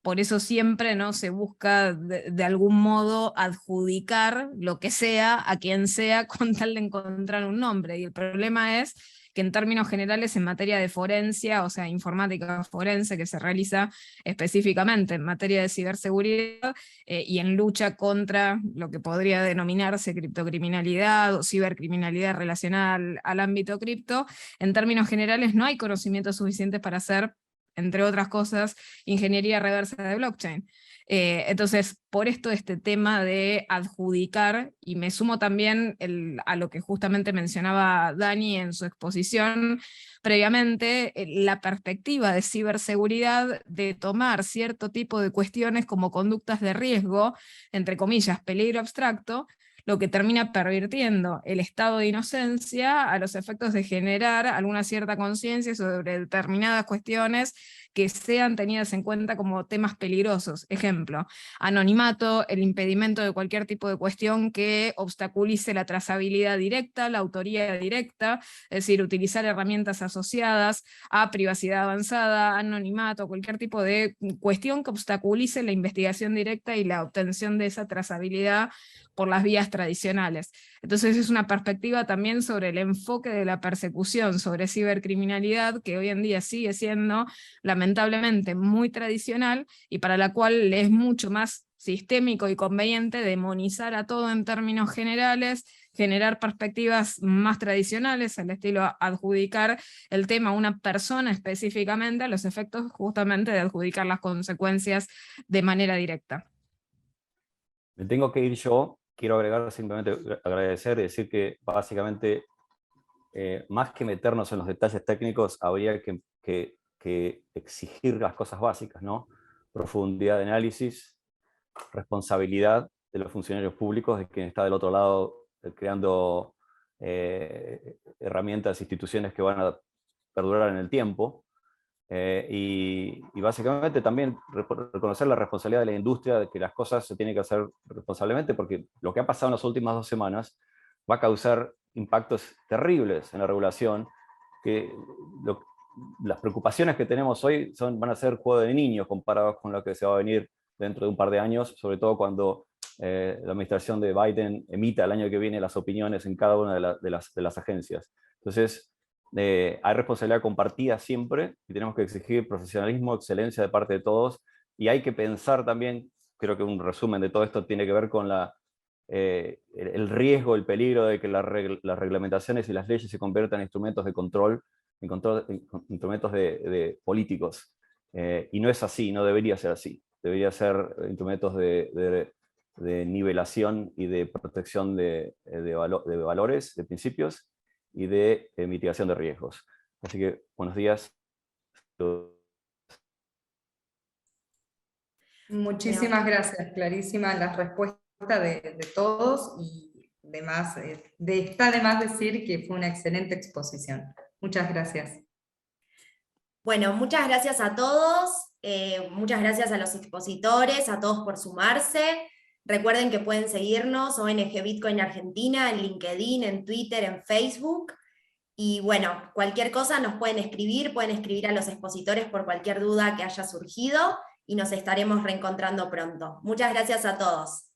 Por eso siempre, ¿no?, se busca de algún modo adjudicar lo que sea a quien sea con tal de encontrar un nombre. Y el problema es que en términos generales en materia de forencia, o sea, informática forense, que se realiza específicamente en materia de ciberseguridad y en lucha contra lo que podría denominarse criptocriminalidad o cibercriminalidad relacionada al ámbito cripto, en términos generales no hay conocimientos suficientes para hacer, entre otras cosas, ingeniería reversa de blockchain. Entonces, por esto este tema de adjudicar, y me sumo también a lo que justamente mencionaba Dani en su exposición previamente, la perspectiva de ciberseguridad de tomar cierto tipo de cuestiones como conductas de riesgo, entre comillas, peligro abstracto, lo que termina pervirtiendo el estado de inocencia a los efectos de generar alguna cierta conciencia sobre determinadas cuestiones que sean tenidas en cuenta como temas peligrosos. Ejemplo, anonimato, el impedimento de cualquier tipo de cuestión que obstaculice la trazabilidad directa, la autoría directa, es decir, utilizar herramientas asociadas a privacidad avanzada, anonimato, cualquier tipo de cuestión que obstaculice la investigación directa y la obtención de esa trazabilidad por las vías tradicionales. Entonces es una perspectiva también sobre el enfoque de la persecución sobre cibercriminalidad, que hoy en día sigue siendo lamentablemente muy tradicional y para la cual es mucho más sistémico y conveniente demonizar a todo en términos generales, generar perspectivas más tradicionales, al estilo adjudicar el tema a una persona específicamente, a los efectos justamente de adjudicar las consecuencias de manera directa. Me tengo que ir yo. Quiero agregar simplemente agradecer y decir que básicamente, más que meternos en los detalles técnicos, habría que exigir las cosas básicas, ¿no? Profundidad de análisis, responsabilidad de los funcionarios públicos, de quien está del otro lado creando herramientas, instituciones que van a perdurar en el tiempo. Y básicamente también reconocer la responsabilidad de la industria, de que las cosas se tienen que hacer responsablemente, porque lo que ha pasado en las últimas 2 semanas va a causar impactos terribles en la regulación, que las preocupaciones que tenemos hoy van a ser juego de niños comparados con lo que se va a venir dentro de un par de años, sobre todo cuando la administración de Biden emita el año que viene las opiniones en cada una de las agencias. Entonces, hay responsabilidad compartida siempre y tenemos que exigir profesionalismo, excelencia de parte de todos, y hay que pensar también, creo que un resumen de todo esto tiene que ver con el riesgo, el peligro de que las reglamentaciones y las leyes se conviertan en instrumentos de control, instrumentos de políticos. Y no es así, no debería ser así. debería ser instrumentos de nivelación y de protección de valores, de principios y de mitigación de riesgos. Así que, buenos días. Muchísimas gracias, clarísima la respuesta de todos y demás, está de más decir que fue una excelente exposición. Muchas gracias. Bueno, muchas gracias a todos, muchas gracias a los expositores, a todos por sumarse. Recuerden que pueden seguirnos, ONG Bitcoin Argentina, en LinkedIn, en Twitter, en Facebook. Y bueno, cualquier cosa nos pueden escribir a los expositores por cualquier duda que haya surgido, y nos estaremos reencontrando pronto. Muchas gracias a todos.